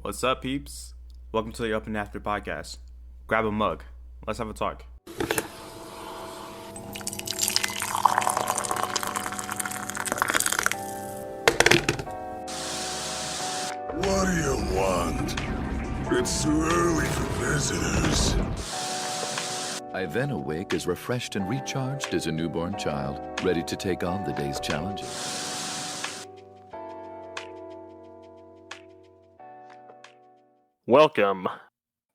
What's up, peeps? Welcome to the Up and After podcast. Grab a mug. Let's have a talk. What do you want? It's too early for visitors. I then awake as refreshed and recharged as a newborn child, ready to take on the day's challenges. Welcome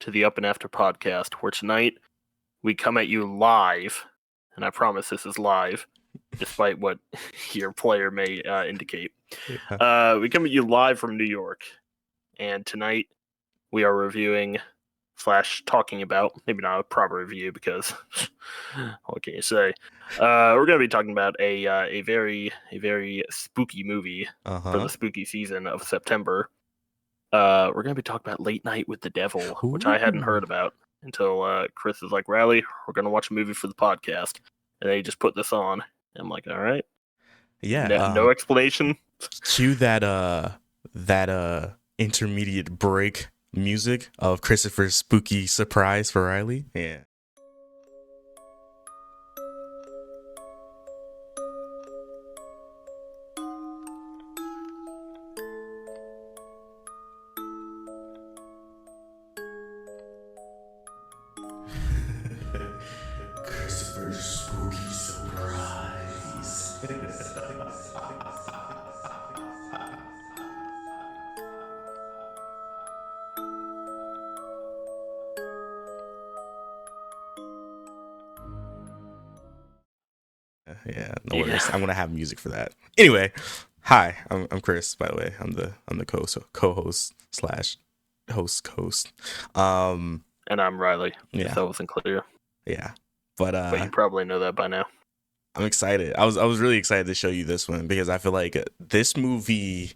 to the Up and After podcast, where tonight we come at you live, and I promise this is live, despite what your player may indicate. We come at you live from New York, and tonight we are reviewing / talking about, maybe not a proper review because what can you say? We're going to be talking about a very spooky movie for the spooky season of September. We're going to be talking about Late Night with the Devil, which I hadn't heard about until Chris is like, Riley, we're going to watch a movie for the podcast. And they just put this on. I'm like, all right. Yeah. No explanation. Cue that intermediate break music of Christopher's spooky surprise for Riley. Yeah. Christopher's spooky surprise. Yeah, no worries. I'm gonna have music for that. Anyway, hi, I'm Chris. By the way, I'm the co-host / host. And I'm Riley. Yeah. If that wasn't clear. Yeah, but you probably know that by now. I'm excited. I was really excited to show you this one because I feel like this movie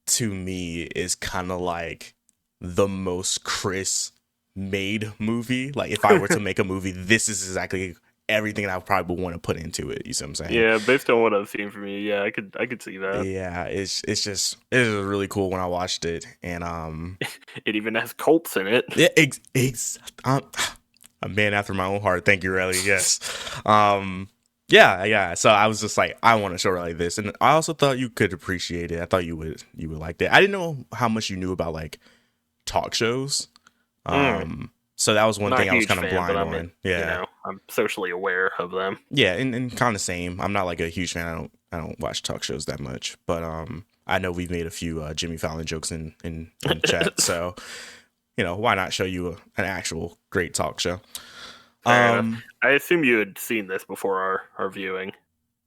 to me is kind of like the most Chris made movie. Like if I were to make a movie, this is exactly everything I probably would want to put into it. You see what I'm saying? Yeah, based on what I've seen from you, yeah, I could see that. Yeah, it was really cool when I watched it, and It even has Colts in it. yeah, a man after my own heart. Thank you, Riley. Yes. Yeah. So I was just like, I want to show Riley this, and I also thought you could appreciate it. I thought you would like it. I didn't know how much you knew about like talk shows. So that was one Not thing a I was huge kind of fan, blind but on. Yeah. I'm socially aware of them. Yeah, and kind of same. I'm not like a huge fan. I don't watch talk shows that much, but I know we've made a few Jimmy Fallon jokes in chat, so why not show you an actual great talk show? I assume you had seen this before our viewing.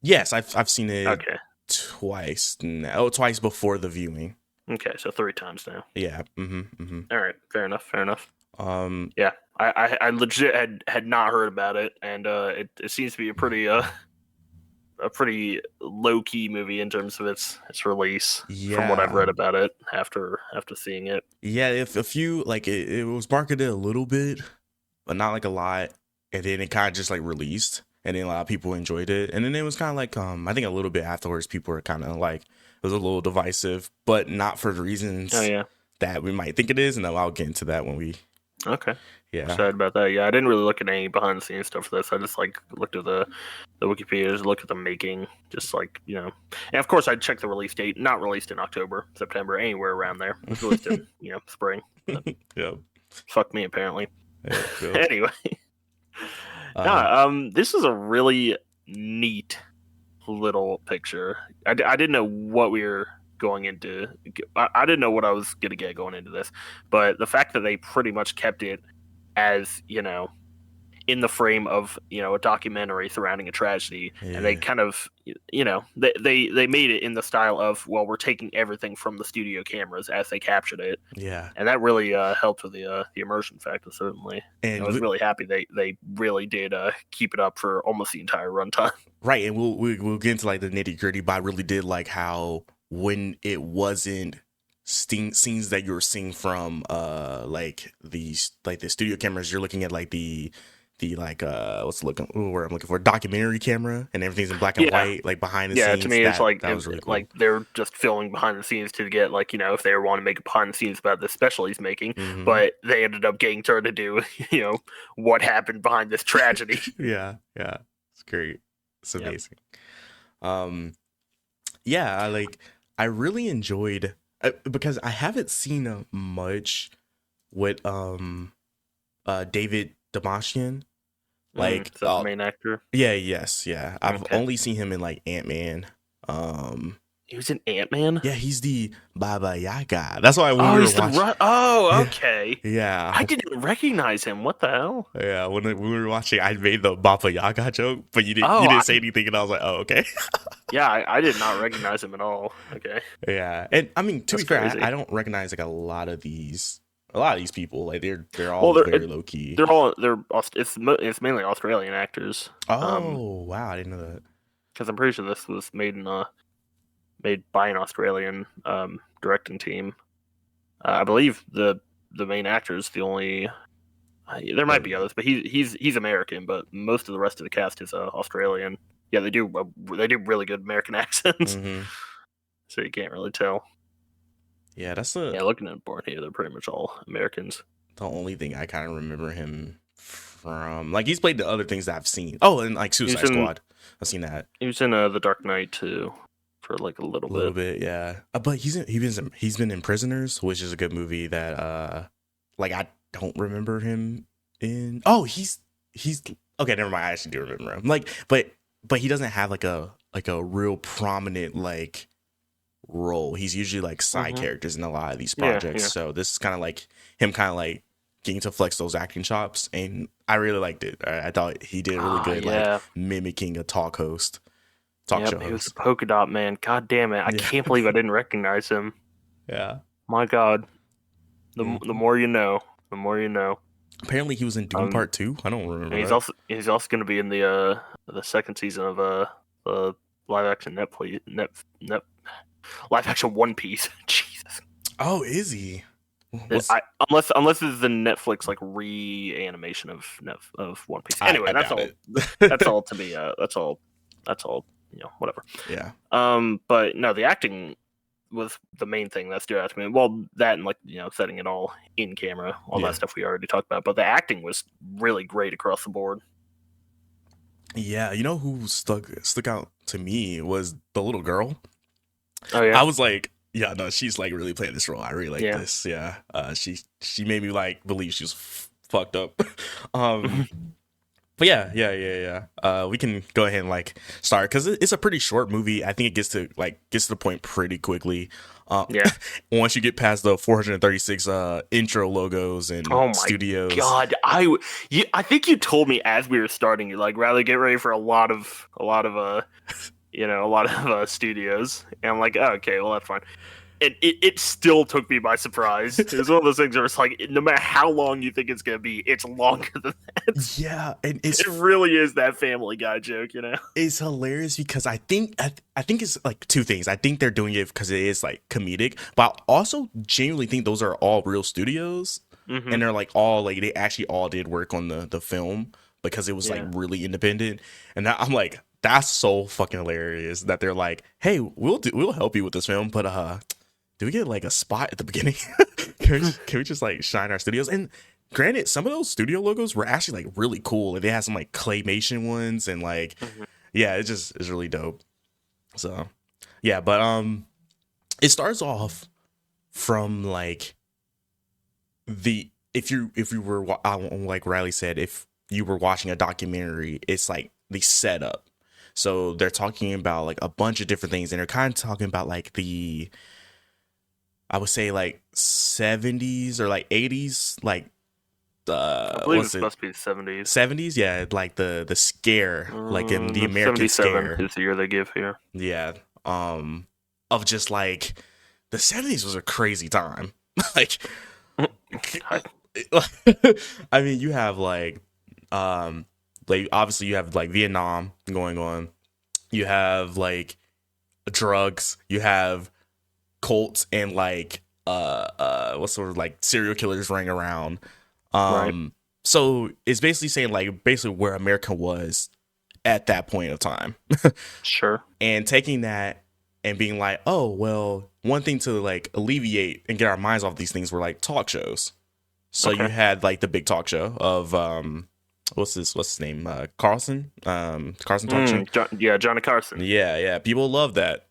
Yes, I've seen it Okay. twice before the viewing. Okay, so 3 times now. Yeah. Mm-hmm. All right, fair enough. Yeah. I legit had not heard about it, and it seems to be a pretty low key movie in terms of its release. Yeah. From what I've read about it after seeing it. Yeah, if a few like it was marketed a little bit, but not like a lot, and then it kind of just like released, and then a lot of people enjoyed it, and then it was kind of like I think a little bit afterwards, people were kind of like it was a little divisive, but not for the reasons that we might think it is, and I'll get into that when we. Okay. Yeah. Excited about that. Yeah, I didn't really look at any behind the scenes stuff for this. I just like looked at the Wikipedia, just looked at the making, just like, and of course I checked the release date, not released in October, September, anywhere around there. It was released in, spring. Yeah. Fuck me, apparently. Yeah, cool. Anyway. This is a really neat little picture. I didn't know what we were going into. I didn't know what I was gonna get going into this, but the fact that they pretty much kept it as in the frame of a documentary surrounding a tragedy, and they kind of they made it in the style of, well, we're taking everything from the studio cameras as they captured it. Yeah, and that really helped with the immersion factor, certainly. And I was really happy they really did keep it up for almost the entire runtime. Right, and we'll get into like the nitty gritty, but I really did like how when it wasn't scenes that you were seeing from like the studio cameras, you're looking at like the like where I'm looking for documentary camera, and everything's in black and Yeah. white, like behind the Yeah, scenes. to me, it's like that was really cool. like they're just filming behind the scenes to get like if they want to make a behind the scenes about the special he's making, Mhm. but they ended up getting turned to do what happened behind this tragedy. yeah, it's great. It's Yep. amazing. Yeah, I really enjoyed because I haven't seen much with David Damashian. Like, Is that the main actor? Yeah. I've Okay. only seen him in like Ant-Man. He was in Ant-Man. Yeah, he's the Baba Yaga. That's why when Oh, we were he's the watching. Oh, Yeah. okay. Yeah, I didn't recognize him. What the hell? yeah. When we were watching, I made the Baba Yaga joke, but you didn't. Oh, you didn't I- say anything, and I was like, oh, okay. Yeah, I did not recognize him at all. Okay. Yeah, and I mean, to That's be fair, crazy. I don't recognize like a lot of these people. Like they're all Well, they're- very low key. It's mainly Australian actors. Oh wow, I didn't know that. Because I'm pretty sure this was made by an Australian directing team. I believe the main actor is the only. There might be others, but he's American. But most of the rest of the cast is Australian. Yeah, they do really good American accents, Mhm. so you can't really tell. Yeah, that's Yeah, looking at Born here, they're pretty much all Americans. the only thing I kind of remember him from. Like he's played the other things that I've seen. Oh, and like Suicide He's in- Squad, I've seen that He was in The Dark Knight too, for like a little a little bit. bit. Yeah, but he's been in Prisoners, which is a good movie that like I don't remember him in. Oh, he's okay. Never mind. I actually do remember him. Like, but he doesn't have like a real prominent like role. He's usually like side Mhm. characters in a lot of these Yeah, projects. yeah. So this is kind of like him getting to flex those acting chops, and I really liked it. I thought he did really good, Yeah. like mimicking a talk show Yep, he was host. the polka dot man. God damn it! I Yeah. can't believe I didn't recognize him. Yeah. My God, the Mhm. the more you know, the more you know. Apparently, he was in Doom Part 2. I don't remember. And he's that. also going to be in the second season of the live action live action One Piece. Jesus, Oh, is he? What's- unless it's the Netflix like reanimation of One Piece. I Anyway, that's doubt all. it. That's all to me. That's all. Whatever. Yeah. But no, the acting was the main thing that stood out to me. Well, that and setting it all in camera, all Yeah. that stuff we already talked about. But the acting was really great across the board. Yeah. You know who stuck out to me was the little girl. Oh yeah, I was like, yeah, no, she's like really playing this role. I really like Yeah. this. Yeah. She made me like believe she was fucked up. But yeah. We can go ahead and like start because it's a pretty short movie. I think it gets to the point pretty quickly. Yeah. Once you get past the 436 intro logos and Oh my studios. God, I think you told me as we were starting, you're like, rather get ready for a lot of studios, and I'm like, oh, okay, well that's fine. And it still took me by surprise. It was one of those things where it's like, no matter how long you think it's gonna be, it's longer than that. Yeah, and it's It really is that Family Guy joke, It's hilarious because I think it's like two things. I think they're doing it because it is like comedic, but I also genuinely think those are all real studios, Mhm. and they're like all like they actually all did work on the film because it was Yeah. like really independent. And I'm like, that's so fucking hilarious that they're like, hey, we'll help you with this film, but do we get like a spot at the beginning? can we just like shine our studios? And granted, some of those studio logos were actually like really cool. Like, they had some like claymation ones and like, yeah, it's really dope. So yeah, but it starts off from like if you were like Riley said, if you were watching a documentary, it's like the setup. So they're talking about like a bunch of different things, and they're kind of talking about like I would say like 70s or like 80s, like I believe what's it's it? supposed to be the 70s. 70s, yeah, like the scare, like in the American 77 scare, is the year they give here. yeah, of just like the 70s was a crazy time. Like, I mean, you have like obviously you have like Vietnam going on, you have like drugs, you have cults, and like what sort of like serial killers running around. Right. So it's basically saying like basically where America was at that point of time. Sure. And taking that and being like, oh, well, one thing to like alleviate and get our minds off these things were like talk shows. So you had like the big talk show of what's his name? Carlson? Carlson talk show. Johnny Carson. Yeah. People love that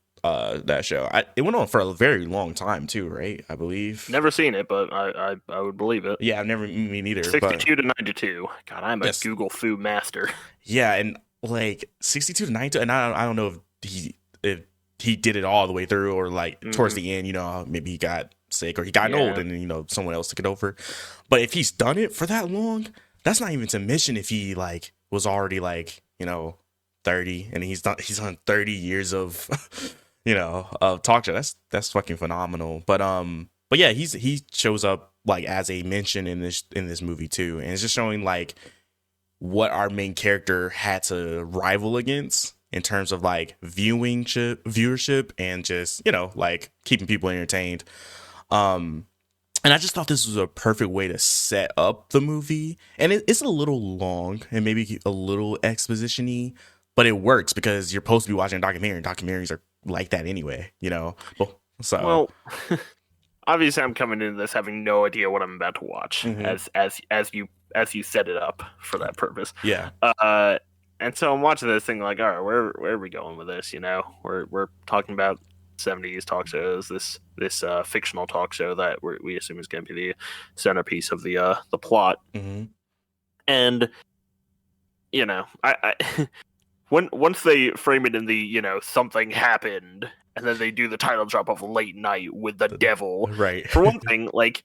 show. It went on for a very long time too, right? I believe. Never seen it, but I would believe it. Yeah, me neither. 62 to 92. God, I'm a Yes. Google Fu master. Yeah, and like 62 to 92, and I don't know if he did it all the way through or like towards the end, maybe he got sick or he got old and then, someone else took it over. But if he's done it for that long, that's not even to mention if he like was already like, 30 and he's done 30 years of of talk show. That's fucking phenomenal. But yeah, he shows up like as a mention in this movie too, and it's just showing like what our main character had to rival against in terms of like viewership and just like keeping people entertained. And I just thought this was a perfect way to set up the movie, and it's a little long and maybe a little exposition-y, but it works because you're supposed to be watching a documentary, and documentaries are like that anyway, Well, obviously I'm coming into this having no idea what I'm about to watch, as you set it up for that purpose. Yeah. And so I'm watching this thing like, all right, where are we going with this? We're talking about 70s talk shows. This fictional talk show that we assume is going to be the centerpiece of the plot. Mm-hmm. And I once they frame it in the something happened, and then they do the title drop of Late Night with the Devil. Right. For one thing, like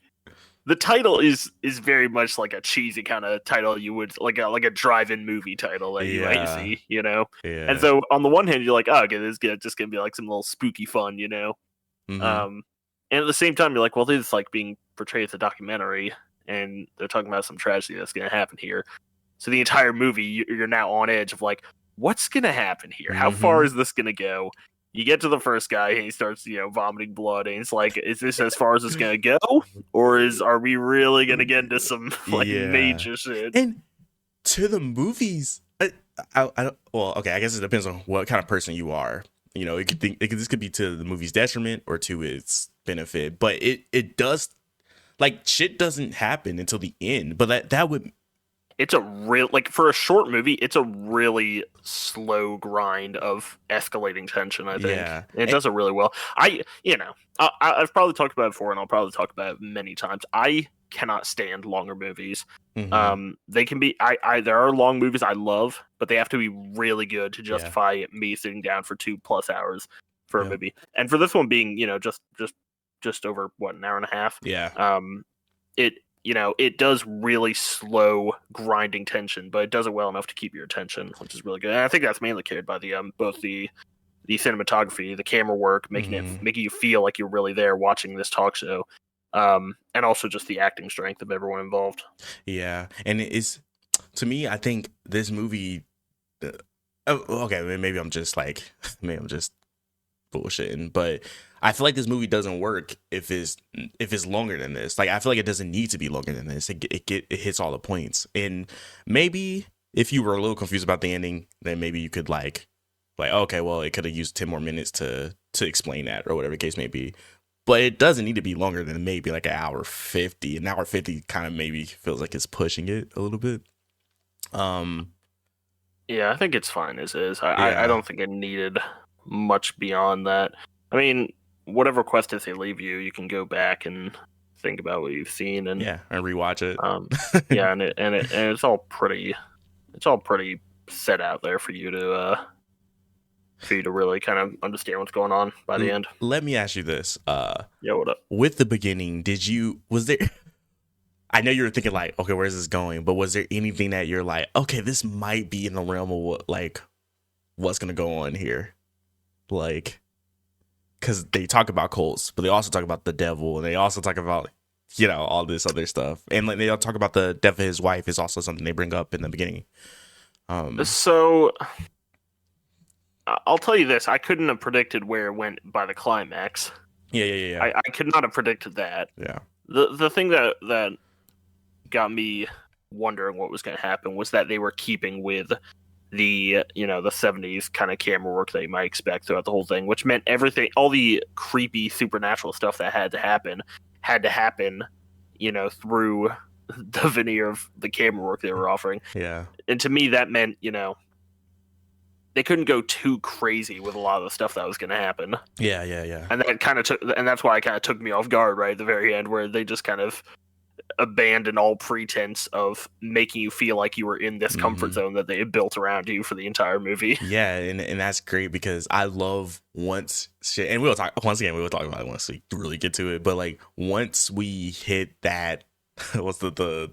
the title is very much like a cheesy kind of title you would like a drive-in movie title that you might see, Yeah. And so on the one hand, you're like, oh, okay, this is just gonna be like some little spooky fun, Mm-hmm. And at the same time, you're like, well, this is like being portrayed as a documentary, and they're talking about some tragedy that's gonna happen here. So the entire movie, you're now on edge of like, what's gonna happen here? How far is this gonna go? You get to the first guy and he starts, vomiting blood, and it's like, is this as far as it's gonna go, or are we really gonna get into some major shit? And to the movies, I don't. Well, okay, I guess it depends on what kind of person you are. This could be to the movie's detriment or to its benefit, but it does, like, shit doesn't happen until the end. But that would. It's a real, like, for a short movie, it's a really slow grind of escalating tension, I think. Yeah. It does it really well. I've probably talked about it before, and I'll probably talk about it many times. I cannot stand longer movies. Mm-hmm. They can be, there are long movies I love, but they have to be really good to justify me sitting down for 2+ hours for a movie. And for this one being, just over, an hour and a half? Yeah. It does really slow grinding tension, but it does it well enough to keep your attention, which is really good. And I think that's mainly carried by the both the cinematography, the camera work, making you feel like you're really there watching this talk show, and also just the acting strength of everyone involved. Yeah, and it's, to me, I think this movie. Okay, maybe I'm just bullshitting, but I feel like this movie doesn't work if it's longer than this. Like, I feel like it doesn't need to be longer than this. It hits all the points. And maybe if you were a little confused about the ending, then maybe you could like okay, well, it could have used 10 more minutes to explain that or whatever the case may be. But it doesn't need to be longer than maybe like an hour 50. An hour 50 kind of maybe feels like it's pushing it a little bit. Yeah, I think it's fine as is. I don't think it needed much beyond that. I mean, whatever questions they leave you, you can go back and think about what you've seen and and rewatch it. And it's all pretty set out there for you to really kind of understand what's going on by the end. Let me ask you this. What up? With the beginning, was there I know you were thinking like, okay, where's this going? But was there anything that you're like, okay, this might be in the realm of what's gonna go on here? Like, because they talk about cults, but they also talk about the devil, and they also talk about, all this other stuff. And like, they all talk about the death of his wife is also something they bring up in the beginning. So I'll tell you this. I couldn't have predicted where it went by the climax. Yeah. I could not have predicted that. Yeah. The thing that got me wondering what was going to happen was that they were keeping with the, you know, the 70s kind of camera work that you might expect throughout the whole thing, which meant everything, all the creepy supernatural stuff that had to happen, you know, through the veneer of the camera work they were offering. Yeah. And to me, that meant, you know, they couldn't go too crazy with a lot of the stuff that was going to happen. Yeah, yeah, yeah. And that kind of and that's why it kind of took me off guard right at the very end, where they just kind of abandoned all pretense of making you feel like you were in this comfort zone that they had built around you for the entire movie. Yeah, and that's great because I love once shit, and we'll talk about it once we really get to it. But like once we hit that, what's the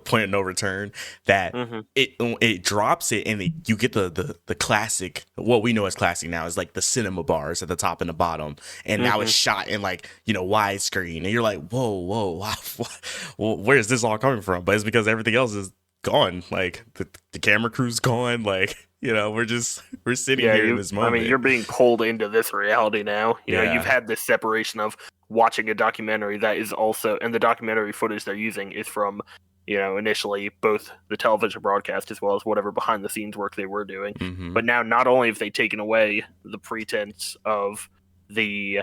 point of no return, that it drops it, and you get the classic, what we know as classic now is like the cinema bars at the top and the bottom, and now it's shot in like, you know, widescreen, and you're like, whoa, wow, where is this all coming from? But it's because everything else is gone, like the camera crew's gone, like, you know, we're sitting here in this moment. I mean, you're being pulled into this reality now. You know, you've had this separation of watching a documentary that is also, and the documentary footage they're using is from, you know, initially both the television broadcast as well as whatever behind the scenes work they were doing. But now not only have they taken away the pretense of the,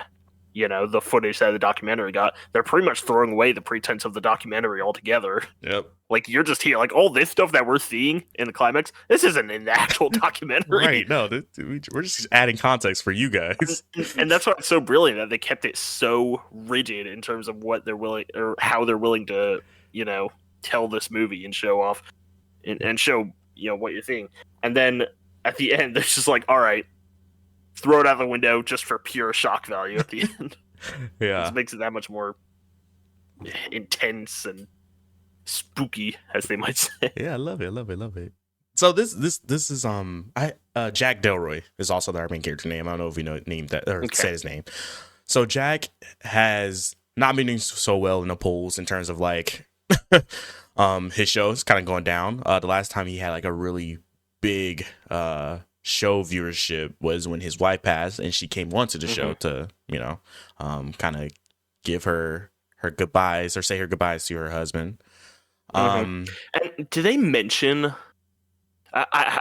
you know, the footage that the documentary got, they're pretty much throwing away the pretense of the documentary altogether. Yep. Like, you're just here, like, all this stuff that we're seeing in the climax, this isn't in the actual documentary. Right, no, we're just adding context for you guys. And that's why it's so brilliant that they kept it so rigid in terms of what they're willing, or how they're willing to, you know, tell this movie and show off and show, you know, what you're seeing. And then at the end, it's just like, all right, throw it out the window just for pure shock value at the end. Yeah. This makes it that much more intense and spooky, as they might say. Yeah, I love it. So this is Jack Delroy is also the main character name. I don't know if we know named that or said his name. So Jack has not been doing so well in the polls in terms of like his show is kind of going down. The last time he had like a really big show viewership was when his wife passed, and she came onto the show to, you know, kind of give her goodbyes or say her goodbyes to her husband. And do they mention? I've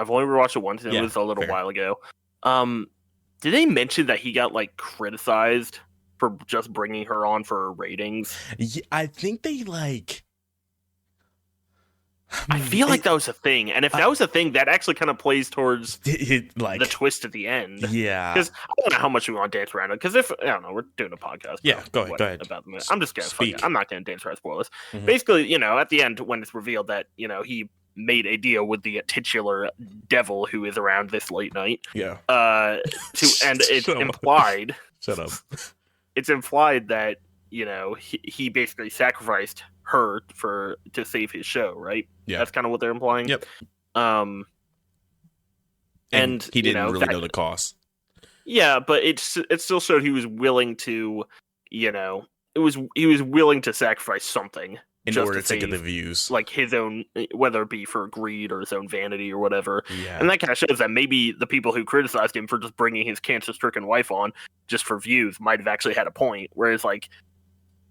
only watched it once, and it was a little while ago. Did they mention that he got like criticized for just bringing her on for ratings? Yeah, I think they like. I feel like that was a thing, and if that was a thing, that actually kind of plays towards like the twist at the end. Yeah, because I don't know how much we want to dance around it. Because if I don't know, we're doing a podcast. Yeah, go ahead. About the movie. I'm just gonna speak. I'm not gonna dance around spoilers. Basically, you know, at the end when it's revealed that, you know, he made a deal with the titular devil who is around this late night. Yeah. And it's implied. Shut up. It's implied that, you know, he basically sacrificed her to save his show, right? Yeah. That's kind of what they're implying. Yep. And he didn't really know the cost. Yeah, but it still showed he was willing to, you know, he was willing to sacrifice something in order to get the views, like his own, whether it be for greed or his own vanity or whatever. Yeah. And that kind of shows that maybe the people who criticized him for just bringing his cancer-stricken wife on just for views might have actually had a point. Whereas, like,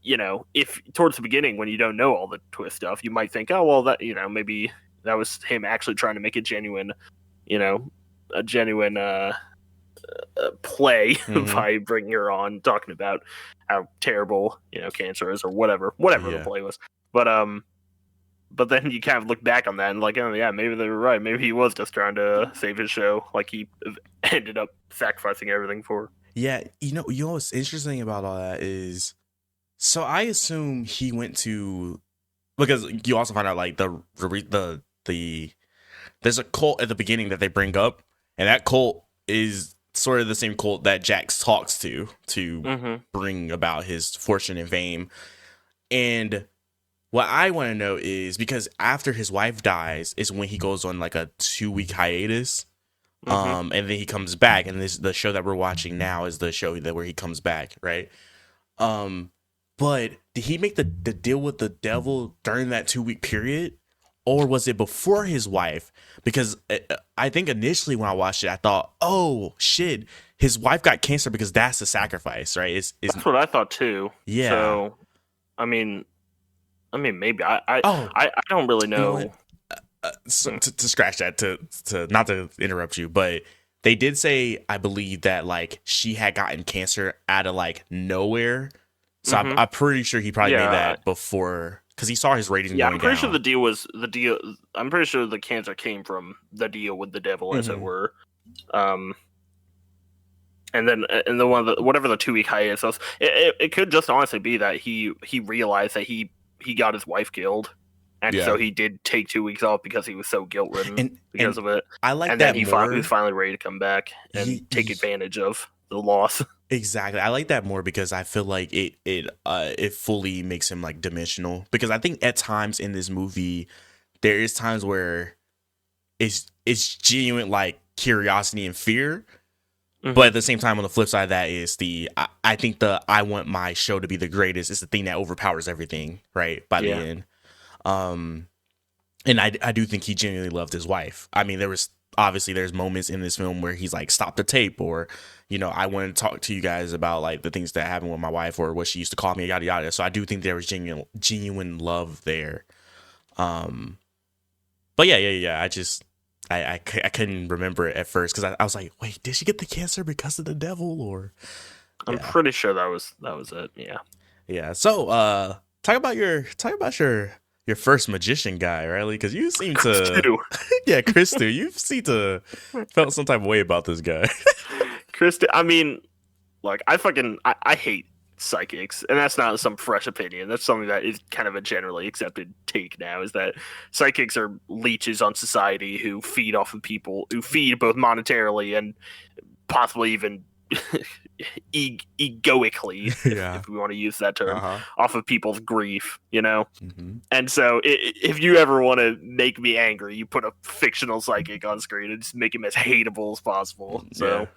you know, if towards the beginning when you don't know all the twist stuff, you might think, oh well, that, you know, maybe that was him actually trying to make a genuine play by bringing her on, talking about how terrible, you know, cancer is or whatever the play was. But then you kind of look back on that and like, oh yeah, maybe they were right. Maybe he was just trying to save his show. Like he ended up sacrificing everything for her. Yeah, you know what's interesting about all that is, so I assume he went to, because you also find out like the there's a cult at the beginning that they bring up, and that cult is sort of the same cult that Jax talks to bring about his fortune and fame. And what I want to know is, because after his wife dies is when he goes on like a 2-week hiatus. And then he comes back, and the show that we're watching now is the show where he comes back, right? But did he make the deal with the devil during that 2-week period, or was it before his wife? Because I think initially when I watched it, I thought, oh shit, his wife got cancer because that's the sacrifice, right? That's what I thought too. Yeah. So, I mean, I mean, maybe Oh. I don't really You know know. what? So to scratch that, to not to interrupt you, but they did say, I believe, that like she had gotten cancer out of like nowhere. So I'm pretty sure he probably made that before, because he saw his ratings Yeah, going I'm pretty down. sure the deal was the deal. I'm pretty sure the cancer came from the deal with the devil, as it were. And then whatever the 2-week hiatus was, it could just honestly be that he realized that he got his wife killed, and so he did take 2 weeks off because he was so guilt ridden because of it. I like and that then he more. was finally ready to come back and take advantage of the loss. Exactly. I like that more because I feel like it fully makes him like dimensional, because I think at times in this movie there is times where it's genuine like curiosity and fear. But at the same time, on the flip side of that is I think I want my show to be the greatest is the thing that overpowers everything, right? By the end. And I do think he genuinely loved his wife. I mean, there's moments in this film where he's like, stop the tape, or, you know, I want to talk to you guys about like the things that happened with my wife, or what she used to call me, yada yada. So I do think there was genuine love there. But yeah. I couldn't remember it at first, because I was like, wait, did she get the cancer because of the devil, or? I'm pretty sure that was it. Yeah. Yeah. So talk about your first magician guy, Riley, because you seem to Chris too. You seem to felt some type of way about this guy. Chris, I mean, like I hate psychics, and that's not some fresh opinion. That's something that is kind of a generally accepted take now, is that psychics are leeches on society who feed off of people, who feed both monetarily and possibly even egoically, if we want to use that term, off of people's grief, you know? And so if you ever want to make me angry, you put a fictional psychic on screen and just make him as hateable as possible. So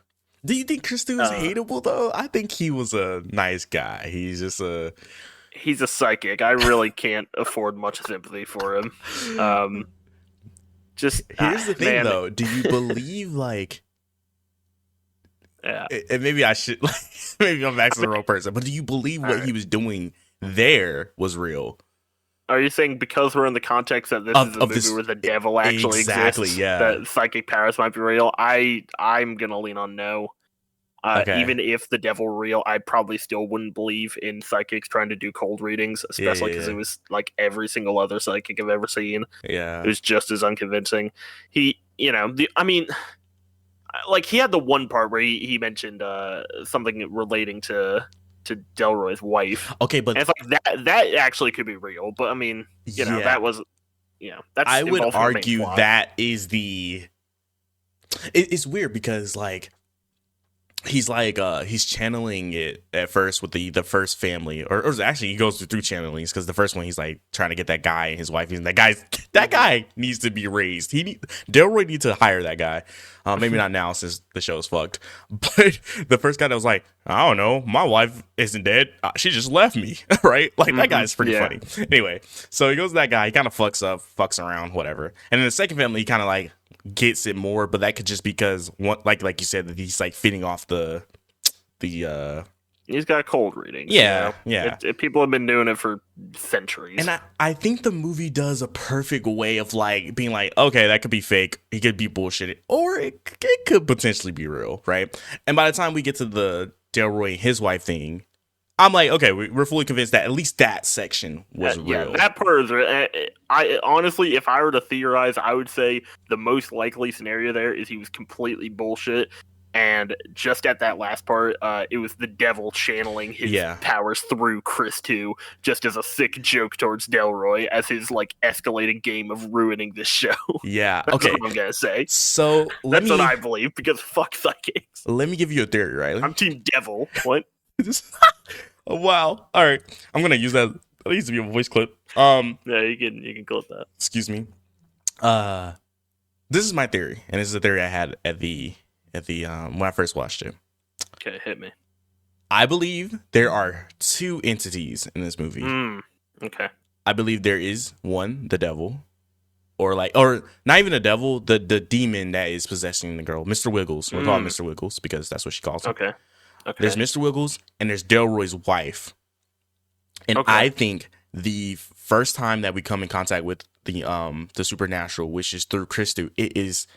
do you think Chris is hateable though? I think he was a nice guy. He's just he's a psychic. I really can't afford much sympathy for him. Just here's the thing, though. Do you believe like? Yeah. And maybe I should maybe I'm asking the wrong person, but do you believe what he was doing there was real? Are you saying because we're in the context that this is a movie where the devil actually exists, that psychic powers might be real? I'm gonna lean on no. Even if the devil were real, I probably still wouldn't believe in psychics trying to do cold readings, especially because it was like every single other psychic I've ever seen. Yeah, it was just as unconvincing. He had the one part where he mentioned something relating to Delroy's wife. Okay, but and it's like that actually could be real. But I mean, that was, that's. I would argue that is it's weird because like he's like he's channeling it at first with the first family, or actually he goes through channelings, because the first one he's like trying to get that guy and his wife, and that guy needs to be raised. Delroy needs to hire that guy. Maybe not now since the show's fucked, but the first guy that was like, I don't know, my wife isn't dead, she just left me, right? Like that guy's pretty funny. Anyway, so he goes to that guy, he kind of fucks around, whatever. And in the second family, he kind of like gets it more, but that could just because like you said, that he's like feeding off the he's got cold readings. Yeah. People have been doing it for centuries. And I think the movie does a perfect way of like being like, okay, that could be fake, it could be bullshit, or it could potentially be real, right? And by the time we get to the Delroy and his wife thing, I'm like, okay, we're fully convinced that at least that section was real. Yeah, that part is real. I honestly, if I were to theorize, I would say the most likely scenario there is he was completely bullshit. And just at that last part, it was the devil channeling his powers through Chris 2, just as a sick joke towards Delroy as his like escalating game of ruining this show. Yeah, that's what I'm gonna say. So that's what I believe, because fuck psychics. Let me give you a theory, right? I'm Team Devil. What? Oh, wow. All right, I'm gonna use that. That needs to be a voice clip. Yeah, you can clip that. Excuse me. This is my theory, and this is a theory I had at the when I first watched it. Okay, hit me. I believe there are two entities in this movie. Okay. I believe there is one, the devil, or not even a devil, the demon that is possessing the girl, Mr. Wiggles. We'll call him Mr. Wiggles because that's what she calls him. Okay. There's Mr. Wiggles and there's Delroy's wife. And I think the first time that we come in contact with the supernatural, which is through Christu, it is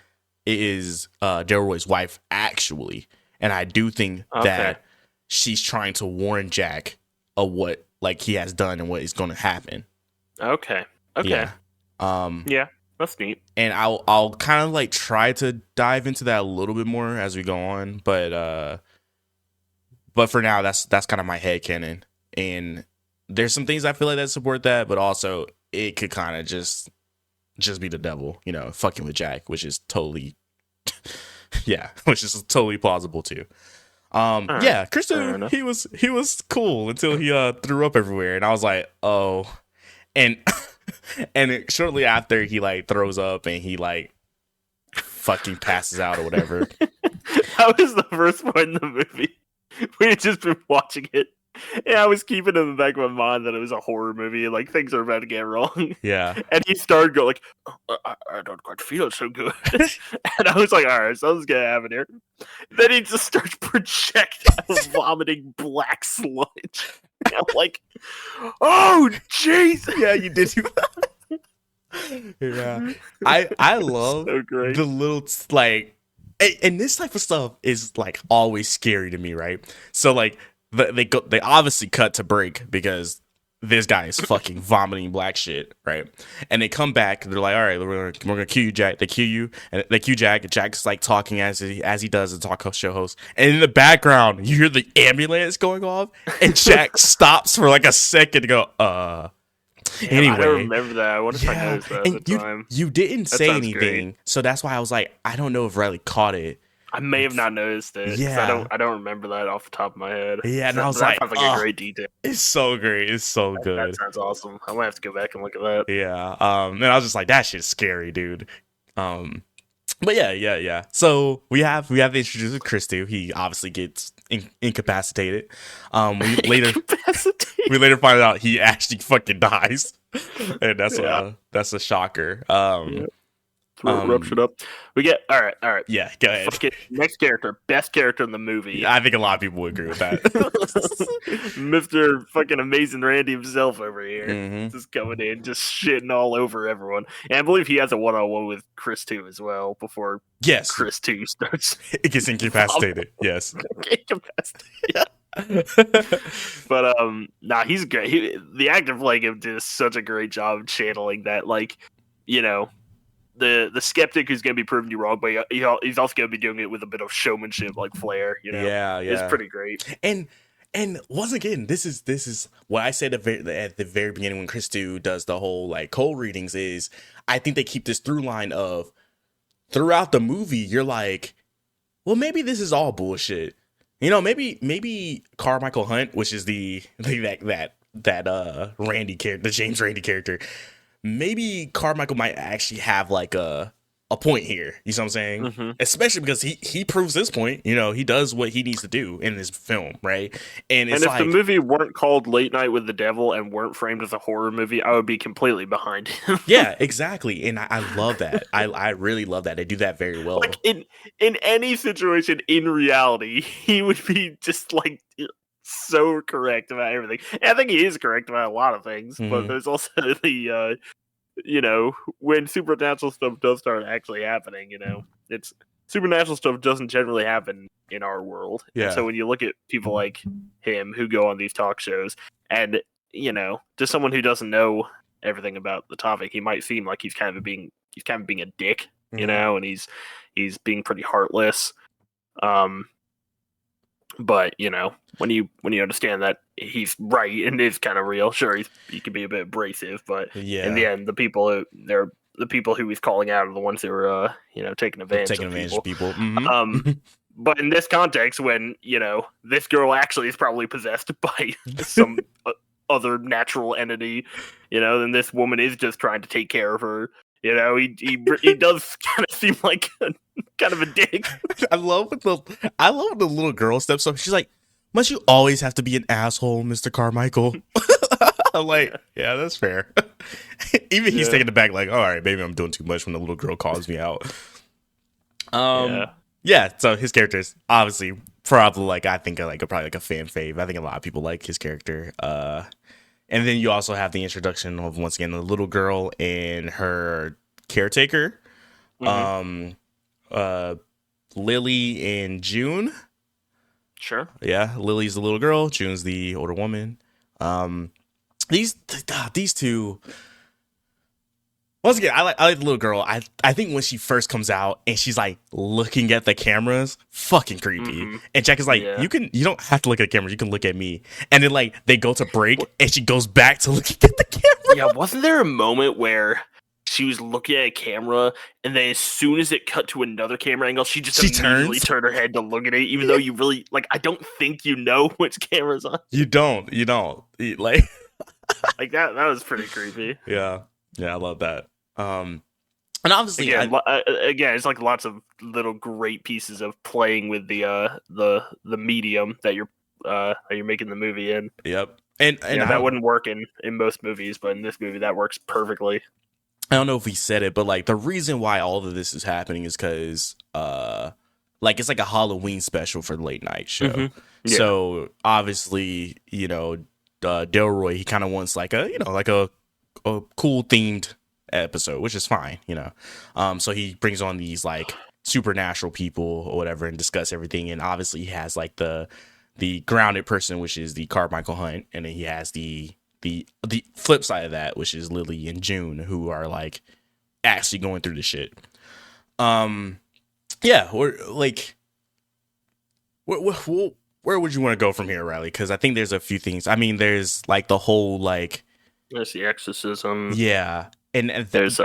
Delroy's wife actually, and I do think that she's trying to warn Jack of what like he has done and what is going to happen. Okay. Yeah. Yeah, that's neat. And I'll kind of like try to dive into that a little bit more as we go on, but for now that's kind of my headcanon. And there's some things I feel like that support that, but also it could kind of just be the devil, you know, fucking with Jack, which is totally which is totally plausible too. Yeah, Christian, he was cool until he threw up everywhere, and I was like, oh, and shortly after he like throws up and he like fucking passes out or whatever. That was the first point in the movie. We had just been watching it. Yeah, I was keeping in the back of my mind that it was a horror movie and like things are about to get wrong. Yeah. And he started going like, I don't quite feel so good. And I was like, all right, something's gonna happen here. Then he just starts projectile vomiting black sludge. And I'm like, oh jeez. Yeah, you did. Yeah. I love So great. the little like and this type of stuff is like always scary to me, right? So like they obviously cut to break because this guy is fucking vomiting black shit, right? And they come back, they're like, all right, we're gonna cue you, Jack. They cue you, and they cue Jack, and Jack's like talking as he does as a talk show host. And in the background, you hear the ambulance going off, and Jack stops for like a second to go, anyway. I don't remember that. I wonder if I noticed that at the time. You didn't say sounds anything, great. so that's why I was like, I don't know if Riley caught it. I may have not noticed it. 'Cause Yeah. I don't remember that off the top of my head. Yeah, and I was that like, sounds like a great detail. It's so great. It's so That good. sounds awesome. I might have to go back and look at that. Yeah. And I was just like, that shit's scary, dude. But yeah. So we have the introduction of Christu. He obviously gets incapacitated. We later find out he actually fucking dies, and that's a shocker. Throat ruptured up. We get all right. Yeah, go ahead. Okay, next character, best character in the movie. I think a lot of people would agree with that. Mr. fucking Amazing Randy himself over here. Mhm. Just coming in, just shitting all over everyone. And I believe he has a one-on-one with Chris 2 as well before Yes, Chris 2 starts it gets incapacitated. Yes. incapacitated. But nah, he's great. The actor playing him did such a great job of channeling that, like, you know, the skeptic who's gonna be proving you wrong, but he's also gonna be doing it with a bit of showmanship, like flair. You know, Yeah. it's pretty great. And once again, this is what I said at the very beginning when Christu does the whole like cold readings. Is I think they keep this through line of throughout the movie. You're like, well, maybe this is all bullshit. You know, maybe Carmichael Hunt, which is that Randy character, the James Randy character. Maybe Carmichael might actually have like a point here. You know what I'm saying? Mm-hmm. Especially because he proves this point. You know, he does what he needs to do in this film, right? And it's if like, the movie weren't called Late Night with the Devil and weren't framed as a horror movie, I would be completely behind him. yeah, exactly. And I love that. I really love that. They do that very well. Like in any situation in reality, he would be just like so correct about everything. And I think he is correct about a lot of things, but Mhm. there's also the you know, when supernatural stuff does start actually happening, you know, it's supernatural stuff doesn't generally happen in our world. Yeah. And so when you look at people like him who go on these talk shows, and you know, to someone who doesn't know everything about the topic, he might seem like he's kind of being a dick, you Mhm. know, and he's being pretty heartless. But you know, when you understand that he's right and is kind of real, sure, he can be a bit abrasive, but Yeah. in the end, the people who he's calling out are the ones who are you know, taking advantage of people. Mhm. But in this context, when you know this girl actually is probably possessed by some other natural entity, you know, then this woman is just trying to take care of her. You know, he does kind of seem like kind of a dick. I love when the little girl steps up. She's like, "Must you always have to be an asshole, Mr. Carmichael?" I'm like, yeah, that's fair. Even he's Yeah. taking it back, like, all right, maybe I'm doing too much when the little girl calls me out. Yeah. Yeah. So his character is obviously probably like, I think like probably like a fan fave. I think a lot of people like his character. And then you also have the introduction of, once again, the little girl and her caretaker, Lily and June. Sure. Yeah, Lily's the little girl, June's the older woman. These two. Once again, I like the little girl. I think when she first comes out and she's like looking at the cameras, fucking creepy. And Jack is like, you don't have to look at the cameras, you can look at me. And then like they go to break and she goes back to looking at the camera. Yeah, wasn't there a moment where she was looking at a camera and then as soon as it cut to another camera angle, she immediately turned her head to look at it, even though you really like I don't think you know which camera's on. You don't. Like like that was pretty creepy. Yeah, I love that. And obviously, again, it's like lots of little great pieces of playing with the medium that you're making the movie in. Yep, and that wouldn't work in most movies, but in this movie that works perfectly. I don't know if we said it, but like the reason why all of this is happening is because like it's like a Halloween special for the late night show. Mm-hmm. Yeah. So obviously, Delroy, he kind of wants like a cool themed episode, which is fine, so he brings on these like supernatural people or whatever and discuss everything. And obviously he has like the grounded person, which is the Carmichael Hunt, and then he has the flip side of that, which is Lily and June, who are like actually going through the shit. Or like where would you want to go from here, Riley? Because I think there's a few things. I mean, there's like the whole like there's the exorcism. Yeah. And there's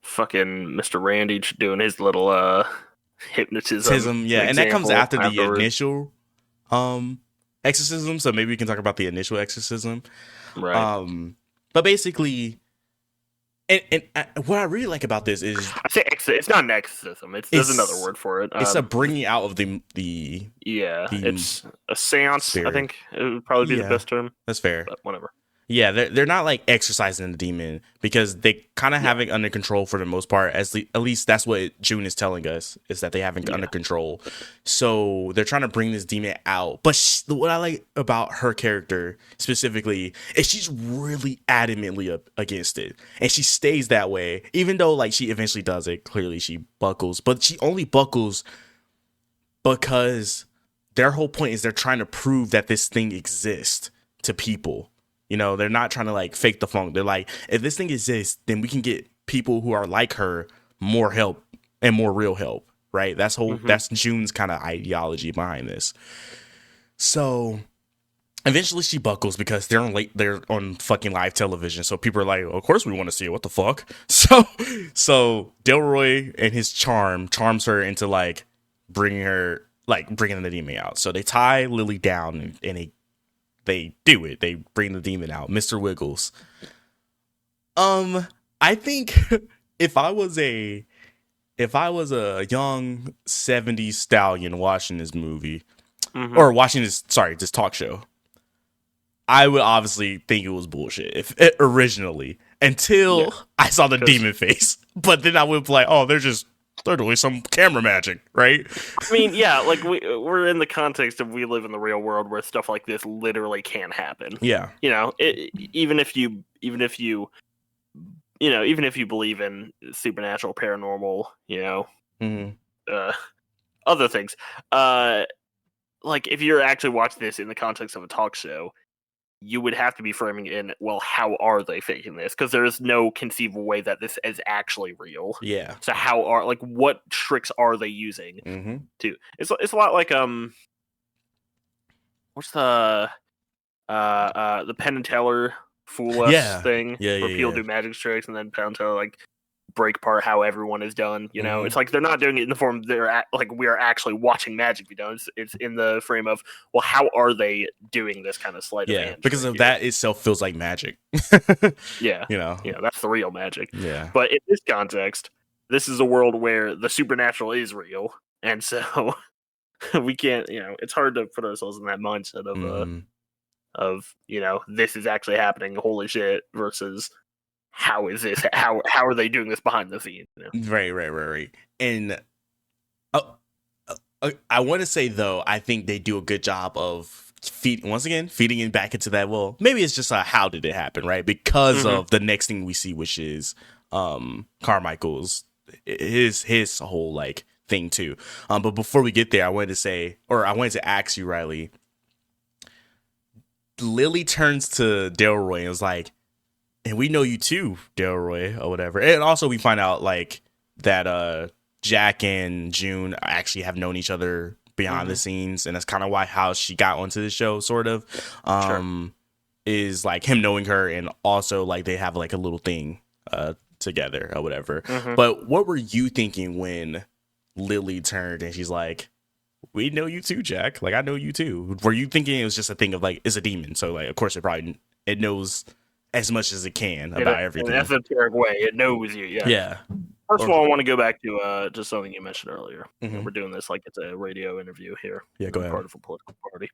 fucking Mr. Randy doing his little hypnotism. Yeah, and that comes after the initial exorcism, so maybe we can talk about the initial exorcism. Right. But basically, and what I really like about this is I say it's not an exorcism. There's another word for it. It's a bringing out of the it's a seance. Spirit. I think it would probably be the best term. That's fair. But whatever. Yeah, they're not like exercising the demon because they kind of have it under control for the most part. At least that's what June is telling us, is that they have it under control. So they're trying to bring this demon out. But what I like about her character specifically is she's really adamantly against it. And she stays that way, even though like she eventually does it. Clearly she buckles, but she only buckles because their whole point is they're trying to prove that this thing exists to people. They're not trying to like fake the funk. They're like, if this thing exists, then we can get people who are like her more help and more real help, right? That's June's kind of ideology behind this. So eventually she buckles because they're on fucking live television. So people are like, of course we want to see it. What the fuck? So Delroy and his charms her into like bringing the demon out. So they tie Lily down and they do it. They bring the demon out. Mr. Wiggles. I think if I was a young 70s stallion watching this movie, or watching this talk show, I would obviously think it was bullshit originally until I saw the demon face. But then I would be like, oh, they're doing some camera magic, right? I mean, yeah, like we're in the context of we live in the real world where stuff like this literally can happen. Yeah, even if you believe in supernatural, paranormal, other things. Like if you're actually watching this in the context of a talk show, you would have to be framing it in, well, how are they faking this? Because there is no conceivable way that this is actually real. Yeah. So what tricks are they using to? It's a lot like what's the Penn and Teller Fool Us thing? Yeah, where people do magic tricks and then Penn and Teller break apart how everyone is done. It's like they're not doing it in the form we are actually watching magic be done. It's in the frame of, well, how are they doing this kind of sleight of hand? Because of that itself feels like magic. Yeah, that's the real magic. Yeah, but in this context, this is a world where the supernatural is real, and so we can't. It's hard to put ourselves in that mindset of this is actually happening. Holy shit! Versus, how is this? How are they doing this behind the scenes? Right. And I want to say though, I think they do a good job of feeding it back into that. Well, maybe it's just how did it happen, right? Because of the next thing we see, which is Carmichael's his whole like thing too. But before we get there, I wanted to ask you, Riley. Lily turns to Delroy and was like, "And we know you too, Delroy," or whatever. And also we find out like that Jack and June actually have known each other behind the scenes, and that's kind of how she got onto the show, sort of. Is like him knowing her, and also like they have like a little thing together or whatever. But what were you thinking when Lily turned and she's like, "We know you too, Jack. Like, I know you too." Were you thinking it was just a thing of like, it's a demon, so like, of course it knows as much as it can about everything. In an esoteric way, it knows you. Yeah. First of all, I want to go back to just something you mentioned earlier. We're doing this like it's a radio interview here. Yeah, go ahead. Part of a political party.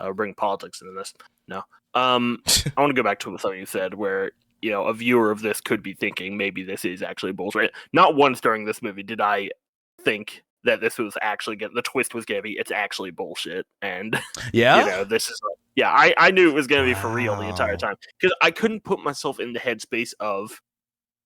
We're bringing politics into this. No. I want to go back to something you said where, a viewer of this could be thinking maybe this is actually bullshit. Not once during this movie did I think that this was actually the twist was gonna be it's actually bullshit, and this is I knew it was gonna be for real the entire time, because I couldn't put myself in the headspace of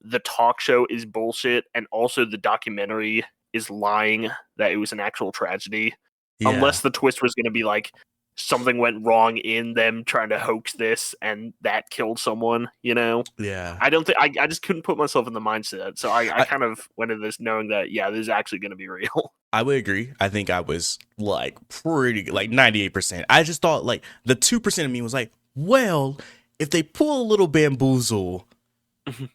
the talk show is bullshit and also the documentary is lying that it was an actual tragedy, unless the twist was gonna be like something went wrong in them trying to hoax this and that killed someone. I don't think I just couldn't put myself in the mindset, so I kind of went into this knowing that this is actually going to be real. I would agree. I think I was like pretty like 98%. I just thought like the 2% of me was like, well, if they pull a little bamboozle,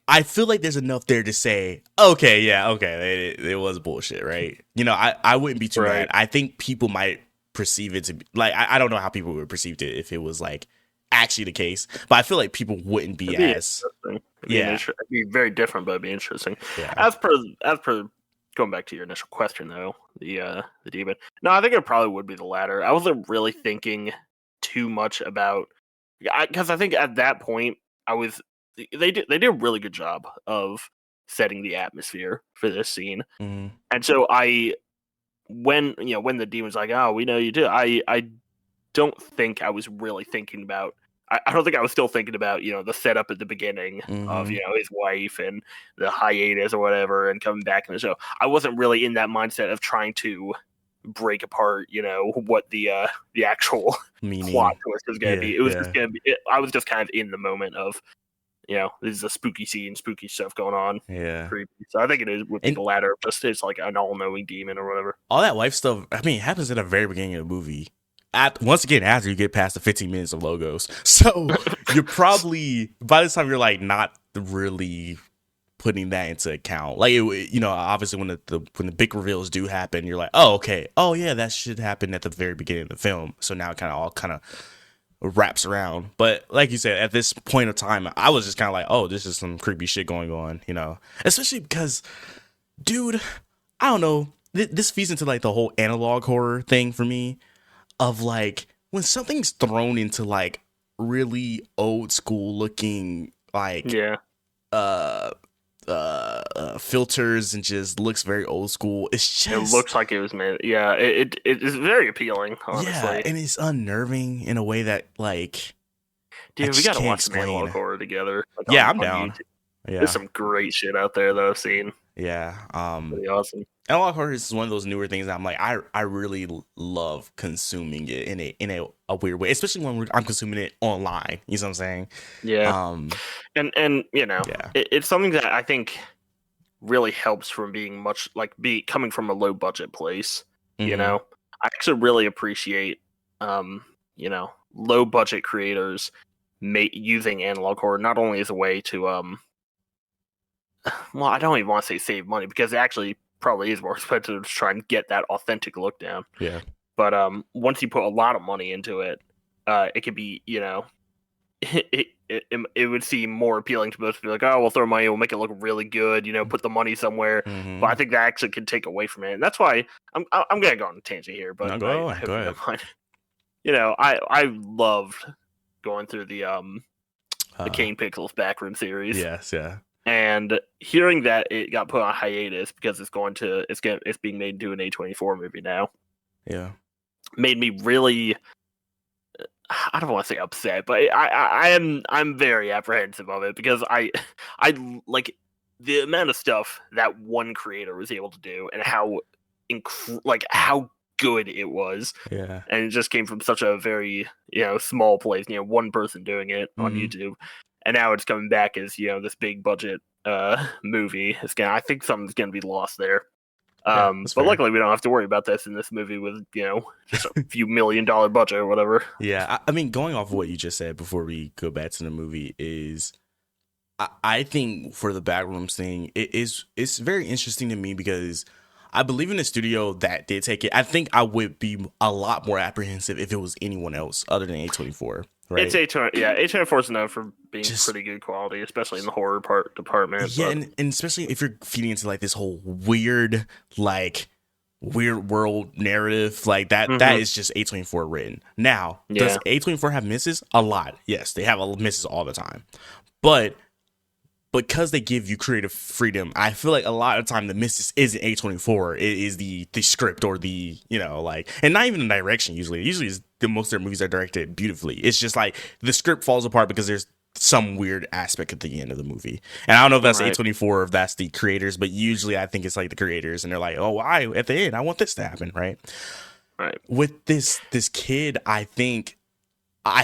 I feel like there's enough there to say, okay, it was bullshit, right? I wouldn't be too mad. I think people might perceive it to be like, I don't know how people would perceive it if it was like actually the case, but I feel like people wouldn't be as it'd be very different, but it'd be interesting. As per going back to your initial question though, the demon, no, I think it probably would be the latter. I wasn't really thinking too much about, because I think at that point they did a really good job of setting the atmosphere for this scene, and so when the demon's like, "Oh, we know you do," I don't think I was really thinking about. I don't think I was still thinking about the setup at the beginning of his wife and the hiatus or whatever, and coming back in the show. I wasn't really in that mindset of trying to break apart what the actual plot twist is going to be. It was just going to be. I was just kind of in the moment of. This is a spooky scene, spooky stuff going on. Yeah. Creepy. So I think it would be the latter. Just it's like an all-knowing demon or whatever. All that wife stuff, I mean, it happens at the very beginning of the movie. Once again, after you get past the 15 minutes of logos. So you're probably, by this time, you're like not really putting that into account. Like, obviously when the big reveals do happen, you're like, oh, okay. Oh, yeah, that should happen at the very beginning of the film. So now it all wraps around. But like you said, at this point of time, I was just kind of like, oh, this is some creepy shit going on, especially because, dude, I don't know, this feeds into like the whole analog horror thing for me of like when something's thrown into like really old school looking like filters and just looks very old school. It looks like it was made. Yeah, it is very appealing, honestly. Yeah, and it's unnerving in a way that like, dude, we gotta watch some analog horror together. Like, I'm down. YouTube. Yeah, there's some great shit out there that I've seen. Yeah, pretty awesome. Analog horror is one of those newer things that I'm like, I really love consuming it in a weird way, especially when I'm consuming it online. You know what I'm saying? Yeah. And it's something that I think really helps from being coming from a low budget place. I actually really appreciate low budget creators using analog horror not only as a way to well, I don't even want to say save money, because it actually probably is more expensive to try and get that authentic look down. Yeah. But once you put a lot of money into it, it could be, it would seem more appealing to most people. Like, oh, we'll throw money, we'll make it look really good, put the money somewhere. But I think that actually can take away from it, and that's why I'm gonna go on a tangent here. But go ahead. I loved going through the Kane Pixels Backroom series. Yes, yeah. And hearing that it got put on hiatus because it's being made into an A24 movie now. Yeah. Made me really I don't want to say upset, but I'm very apprehensive of it because I like the amount of stuff that one creator was able to do and how how good it was. Yeah. And it just came from such a very, small place, one person doing it on YouTube. And now it's coming back as, this big budget movie. I think something's gonna be lost there. But fair. luckily we don't have to worry about this in this movie with, just a few $1 million budget or whatever. Yeah. I mean, going off of what you just said before we go back to the movie is I think for the Backrooms thing, it's very interesting to me because I believe in the studio that did take it. I think I would be a lot more apprehensive if it was anyone else other than A24. Right? It's A24 is known for being pretty good quality, especially in the horror department. Yeah, and especially if you're feeding into like this whole weird world narrative like that. That is just A24 written. Now, does A24 have misses? A lot. Yes, they have misses all the time, but because they give you creative freedom, I feel like a lot of time the misses isn't A24. It is the script or the, and not even the direction usually. Usually most of their movies are directed beautifully. It's just like the script falls apart because there's some weird aspect at the end of the movie. And I don't know if that's A24 or if that's the creators, but usually I think it's like the creators and they're like, oh, at the end, I want this to happen, right? Right. With this kid, I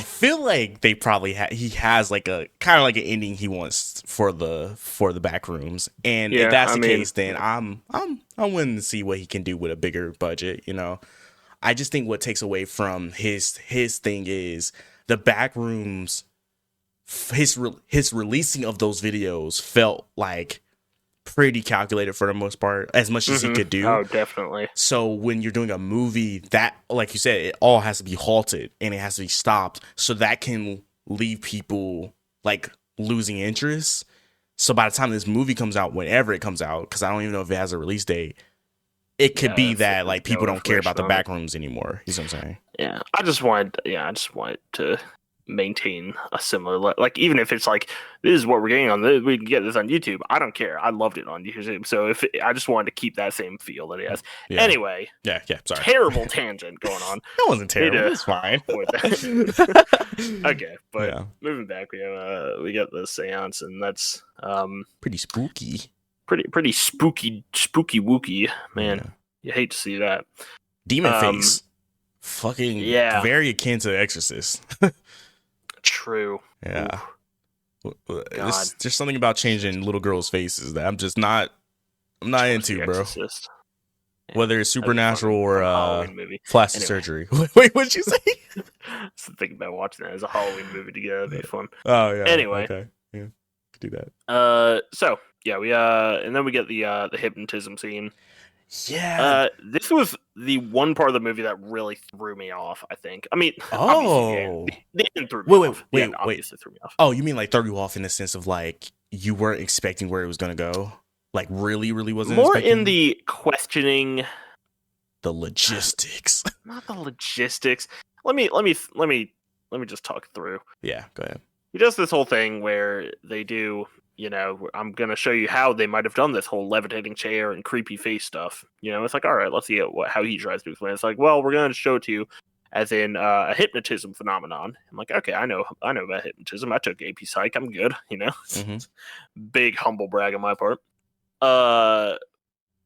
feel like they probably he has like a kind of like an ending he wants for the Backrooms, and if that's the case, then I'm willing to see what he can do with a bigger budget. I just think what takes away from his thing is the Backrooms. His releasing of those videos felt like pretty calculated for the most part, as much as he could do. Oh, definitely. So when you're doing a movie that, like you said, it all has to be halted and it has to be stopped, so that can leave people like losing interest. So by the time this movie comes out, whenever it comes out, because I don't even know if it has a release date, it could be that like people don't care about the Backrooms anymore. You know what I'm saying? Yeah, I just want to maintain a similar even if it's like this is what we're getting on this, we can get this on YouTube. I don't care. I loved it on YouTube. So I just wanted to keep that same feel that it has. Yeah. Anyway, yeah, sorry. Terrible tangent going on. That wasn't terrible. It's fine. Okay, but moving back, we got the seance, and that's pretty spooky. Pretty spooky wooky, man. Yeah. You hate to see that. Demon face, fucking very akin to The Exorcist. True. Yeah. There's something about changing little girls' faces that I'm not into, bro. Exorcist. Whether it's supernatural or plastic surgery. Anyway. Wait, what'd you say? I was thinking about watching that as a Halloween movie together. It'd be fun. Oh yeah. Anyway. Okay. Yeah. Could do that. So yeah, we and then we get the hypnotism scene. Yeah. This was the one part of the movie that really threw me off, I think. I mean, they didn't throw me off. Obviously threw me off. Oh, you mean like threw you off in the sense of like you weren't expecting where it was going to go? Like really wasn't more expecting? In the questioning the logistics. Not the logistics. Let me just talk through. Yeah, go ahead. He does this whole thing where they do, I'm going to show you how they might have done this whole levitating chair and creepy face stuff. It's like, all right, let's see how he tries to explain it. It's like, well, we're going to show it to you as in a hypnotism phenomenon. I'm like, okay, I know about hypnotism. I took AP Psych. I'm good, Big humble brag on my part.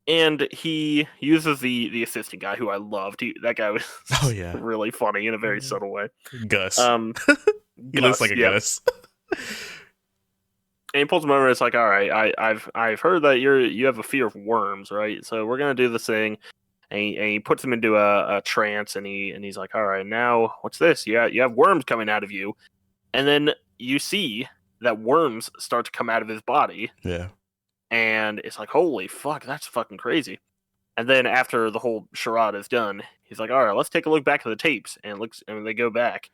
And he uses the assistant guy who I loved. That guy was really funny in a very subtle way. Gus. He Gus, looks like a Gus. And he pulls him over. And it's like, all right, I've heard that you have a fear of worms, right? So we're gonna do this thing. And he puts him into a trance, and he's like, all right, now what's this? You have worms coming out of you, and then you see that worms start to come out of his body. Yeah. And it's like, holy fuck, that's fucking crazy. And then after the whole charade is done, he's like, all right, let's take a look back at the tapes. And they go back,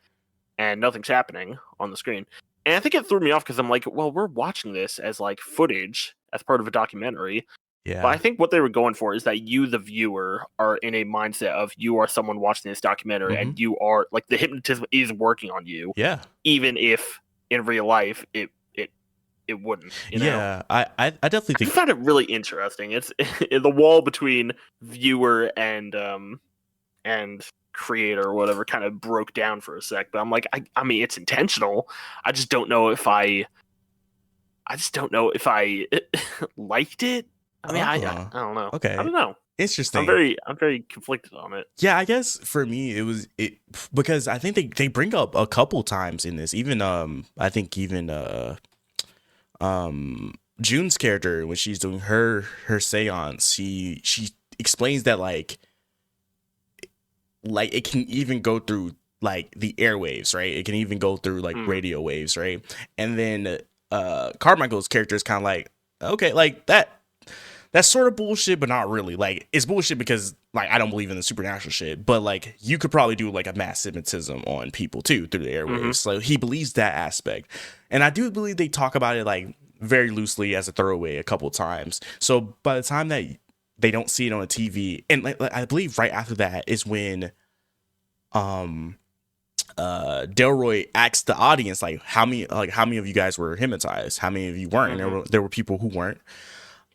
and nothing's happening on the screen. And I think it threw me off because I'm like, well, we're watching this as like footage as part of a documentary. Yeah. But I think what they were going for is that you, the viewer, are in a mindset of you are someone watching this documentary, and you are like the hypnotism is working on you. Yeah. Even if in real life it wouldn't. Yeah. I definitely think I found it really interesting. It's the wall between viewer and creator or whatever kind of broke down for a sec. But I'm like, I mean, it's intentional. I just don't know if I liked it. I mean, I don't know. Okay. I don't know. Interesting. I'm very conflicted on it. Yeah, I guess for me it because I think they bring up a couple times in this. Even I think even June's character, when she's doing her seance, she explains that like it can even go through like the airwaves, right? It can even go through like radio waves, right? And then Carmichael's character is kind of like, okay, like that's sort of bullshit, but not really. Like, it's bullshit because, like, I don't believe in the supernatural shit. But, like, you could probably do, like, a mass hypnotism on people, too, through the airwaves. So he believes that aspect. And I do believe they talk about it, like, very loosely as a throwaway a couple times. So by the time that they don't see it on the TV, and like, I believe right after that is when Delroy asks the audience, like, how many of you guys were hypnotized? How many of you weren't? And there were people who weren't.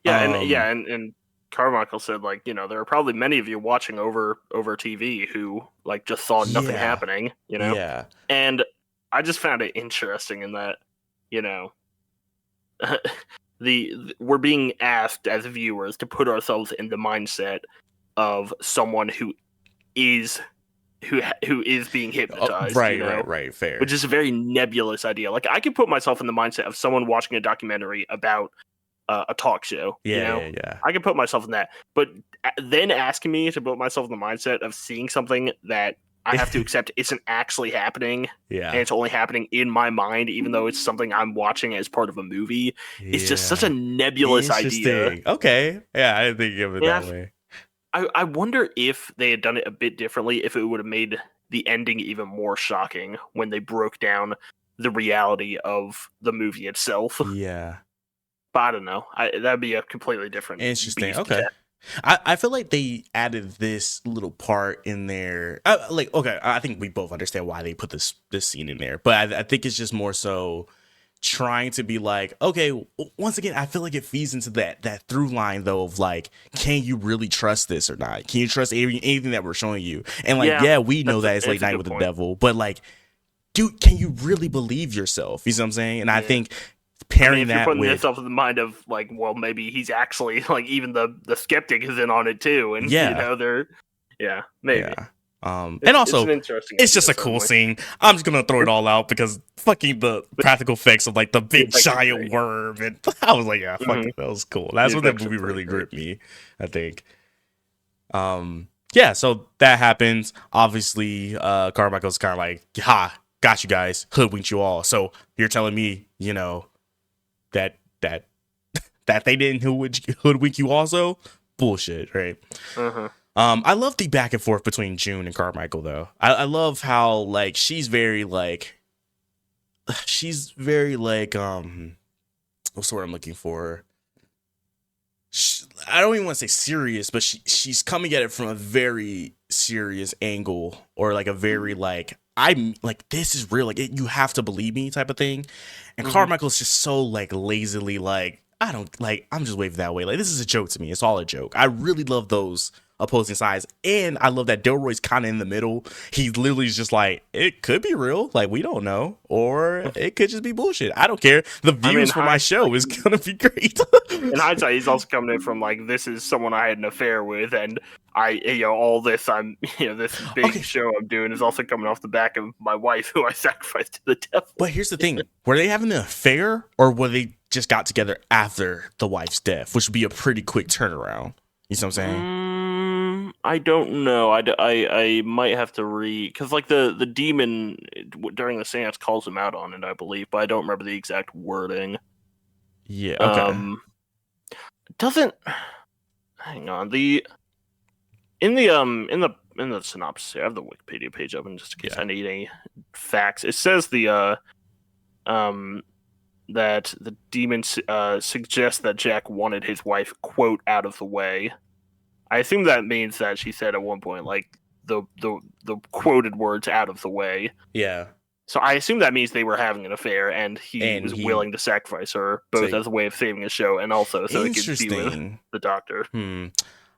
Yeah, and Carmichael said, like, you know, there are probably many of you watching over TV who like just saw nothing happening, you know. Yeah. And I just found it interesting in that, you know, we're being asked as viewers to put ourselves in the mindset of someone who is being hypnotized. Right, you know? right, fair. Which is a very nebulous idea. Like, I could put myself in the mindset of someone watching a documentary about a talk show. Yeah. I can put myself in that, but then asking me to put myself in the mindset of seeing something that I have to accept isn't actually happening, and it's only happening in my mind, even though it's something I'm watching as part of a movie. It's just such a nebulous idea. Okay, yeah, I didn't think of it that way. I wonder if they had done it a bit differently, if it would have made the ending even more shocking when they broke down the reality of the movie itself. Yeah. But I don't know. That'd be a completely different. Interesting. Okay. I feel like they added this little part in there. I think we both understand why they put this scene in there, but I think it's just more so trying to be like, okay, once again, I feel like it feeds into that through line though of like, can you really trust this or not? Can you trust anything that we're showing you? And like, we know that it's like Night with the Devil, but like, dude, can you really believe yourself? You know what I'm saying? And I think pairing that putting with yourself in the mind of like, well, maybe he's actually like, even the skeptic is in on it too, and you know they're maybe. Yeah. And also, it's just a cool scene. I'm just gonna throw it all out because fucking the practical effects of like the big giant worm, and I was like, fuck it, that was cool. That's what that movie really gripped me, I think. So that happens. Obviously, Carmichael's kind of like, got you guys, hoodwinked you all. So you're telling me, you know, that they didn't hoodwink you also? Bullshit, right? I love the back and forth between June and Carmichael though. I love how like she's very like what's the word I'm looking for? I don't even want to say serious, but she's coming at it from a very serious angle, or like a very like, I'm like, this is real, like you have to believe me type of thing. And Carmichael's just so like lazily like, I'm just waving that way, like this is a joke to me, it's all a joke. I really love those opposing sides, and I love that Delroy's kind of in the middle. He literally is just like, it could be real, like we don't know, or it could just be bullshit. I don't care. The views for my show is gonna be great. In hindsight, he's also coming in from like, this is someone I had an affair with, and all this this big show I'm doing is also coming off the back of my wife, who I sacrificed to the devil. But here's the thing: were they having an affair, or were they just got together after the wife's death, which would be a pretty quick turnaround? You know what I'm saying? I don't know. I might have to read, because like the demon during the seance calls him out on it, I believe, but I don't remember the exact wording. Yeah. Okay. Doesn't hang on in the synopsis here, I have the Wikipedia page open just in case I need any facts. It says that the demon suggests that Jack wanted his wife, quote, out of the way. I assume that means that she said at one point, like, the quoted words, out of the way. Yeah. So I assume that means they were having an affair, and he was willing to sacrifice her, both as a way of saving his show and also so he could be with the doctor.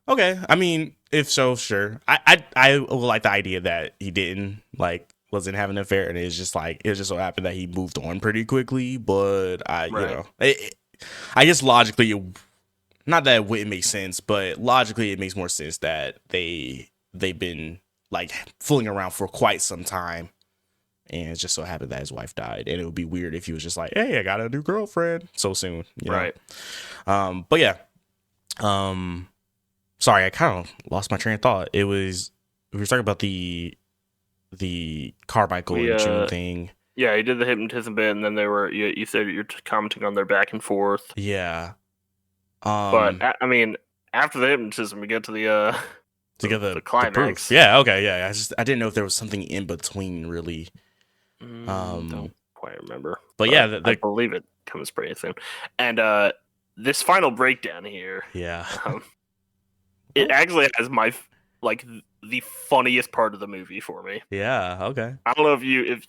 Okay, I mean, if so, sure. I will like the idea that he didn't like wasn't having an affair, and it's just like it just so happened that he moved on pretty quickly. But Right. I guess logically, not that it wouldn't make sense, but logically, it makes more sense that they've been like fooling around for quite some time, and it just so happened that his wife died, and it would be weird if he was just like, "Hey, I got a new girlfriend" so soon, you know? Right. But yeah, sorry, I kind of lost my train of thought. We were talking about the Carmichael and June thing. Yeah, he did the hypnotism bit, and then they were. You said you're commenting on their back and forth. Yeah. But I mean, after the hypnotism, we get to the to get the climax. proof. Yeah. Okay. Yeah. I didn't know if there was something in between, really. Don't quite remember. But yeah, I believe it comes pretty soon. And this final breakdown here, yeah. it actually has the funniest part of the movie for me. Yeah. Okay. I don't know if you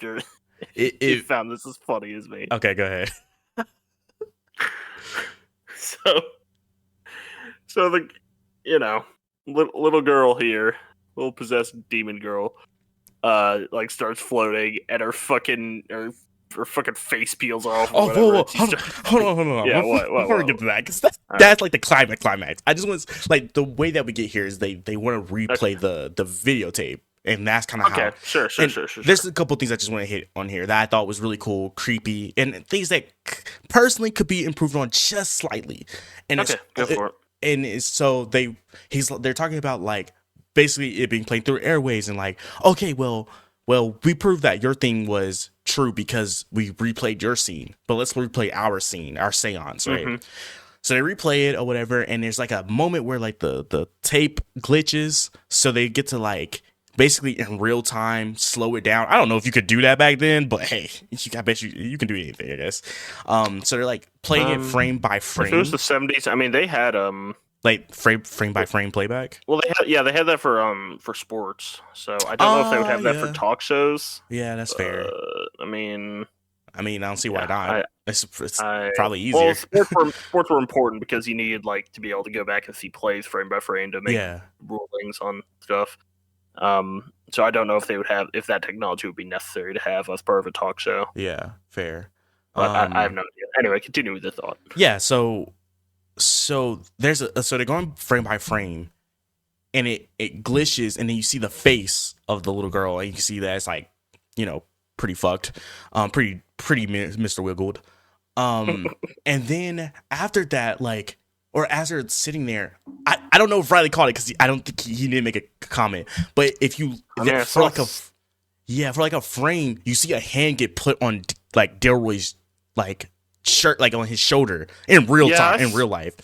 It found this as funny as me. Okay. Go ahead. So the little girl here, little possessed demon girl, like starts floating, and her fucking face peels off. Oh, whoa. Hold on. Yeah, before we get to that, because that's like the climax. I just want like the way that we get here is they want to replay the videotape, and that's kind of how. Sure. There's a couple things I just want to hit on here that I thought was really cool, creepy, and things that personally could be improved on just slightly. And go for it. And so they're talking about like basically it being played through airways and like, okay, well, we proved that your thing was true because we replayed your scene, but let's replay our scene, our seance, right? Mm-hmm. So they replay it or whatever, and there's like a moment where like the tape glitches, so they get to like basically in real time slow it down. I don't know if you could do that back then, but hey, I bet you can do anything, I guess. So they're like playing it frame by frame. If it was the 70s, I mean, they had like frame by frame playback. Well, they had that for sports. So I don't know if they would have that for talk shows. Yeah, that's fair. I mean, I don't see why not. It's probably easier. Well, sports were important because you needed like to be able to go back and see plays frame by frame to make rulings on stuff. So I don't know if they would have if that technology would be necessary to have as part of a talk show. Yeah, fair. But I have no idea. Anyway, continue with the thought. Yeah, so there's so they're going frame by frame, and it glitches, and then you see the face of the little girl, and you can see that it's like, pretty fucked, pretty Mr. Wiggled, and then after that, like, or as they're sitting there, I don't know if Riley caught it because I don't think he didn't make a comment, but if you for like a frame, you see a hand get put on like Delroy's like shirt, like on his shoulder in real time, in real life,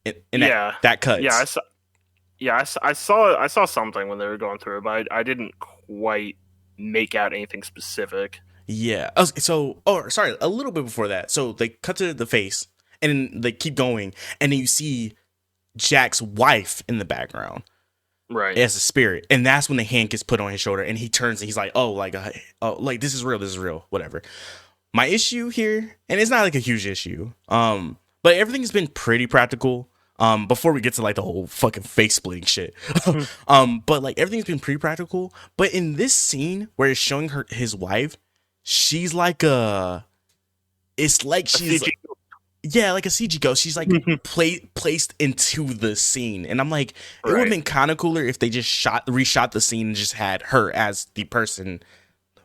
and that cuts. I saw something when they were going through it, but I didn't quite make out anything specific. Yeah. So, sorry, a little bit before that. So they cut to the face, and then they keep going, and then you see Jack's wife in the background, right, as a spirit, and that's when the hand gets put on his shoulder, and he turns and he's like, like this is real, whatever. My issue here, and it's not like a huge issue, but everything's been pretty practical. Before we get to like the whole fucking face splitting shit, but like everything's been pretty practical. But in this scene where it's showing his wife, she's like it's like she's like, like a CG ghost. She's like placed into the scene, and I'm like, it would have been kind of cooler if they just reshot the scene and just had her as the person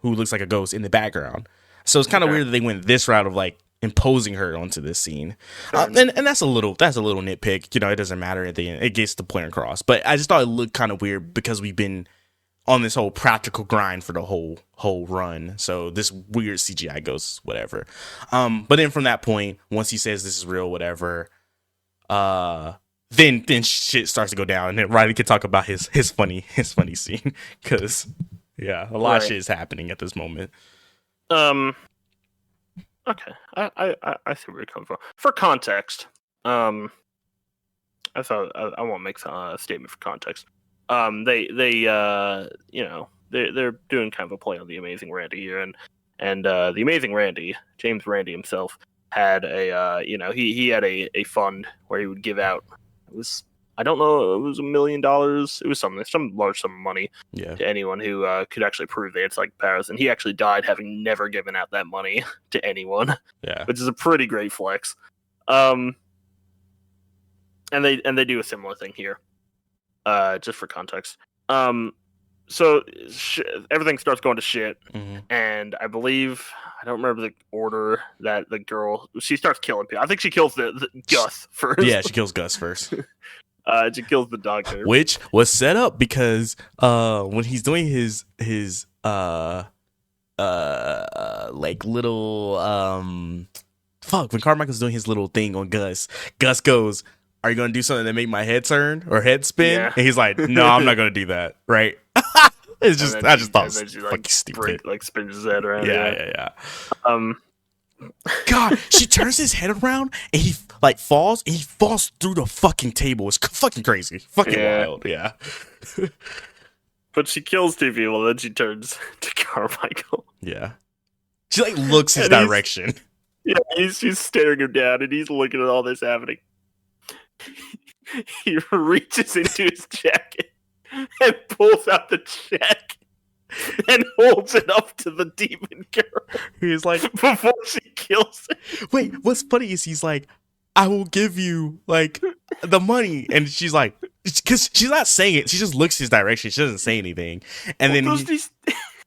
who looks like a ghost in the background. So it's kind of weird that they went this route of like imposing her onto this scene, and that's a little nitpick. It doesn't matter at the end. It gets the point across. But I just thought it looked kind of weird because we've been on this whole practical grind for the whole run. So this weird CGI goes whatever. But then from that point, once he says this is real, whatever, then shit starts to go down, and then Riley can talk about his funny scene because a lot of shit is happening at this moment. Okay, I see where you're coming from. For context, I thought I won't make a statement for context. They're doing kind of a play on the Amazing Randy here, and the Amazing Randy, James Randi himself, had he had a fund where he would give out. I don't know, it was $1 million. It was some large sum of money Yeah. to anyone who could actually prove they had psychopaths. And he actually died having never given out that money to anyone, Yeah. which is a pretty great flex. And they do a similar thing here, just for context. So everything starts going to shit, and I believe, I don't remember the order that the girl, she starts killing people. I think she kills the Gus first. Yeah, she kills Gus first. She kills the doctor, Which was set up because when he's doing his like little when Carmichael's doing his little thing on Gus goes, "Are you gonna do something that make my head turn or head spin?" Yeah. And he's like, "No, I'm not gonna do that." Right? It's just I just thought it was fucking stupid. Spins his head around. Yeah. Um, God, she turns his head around and he like falls and he falls through the fucking table. It's fucking crazy. Fucking wild. Yeah. but she kills two people, then she turns to Carmichael. Yeah. She like looks his And he's- direction. Yeah, she's staring him down, and he's looking at all this happening. He reaches into his jacket and pulls out the check and holds it up to the demon girl He's like, before she kills him. wait, what's funny is he's like, I will give you like the money. And she's like, because she's not saying it. She just looks his direction. She doesn't say anything. And then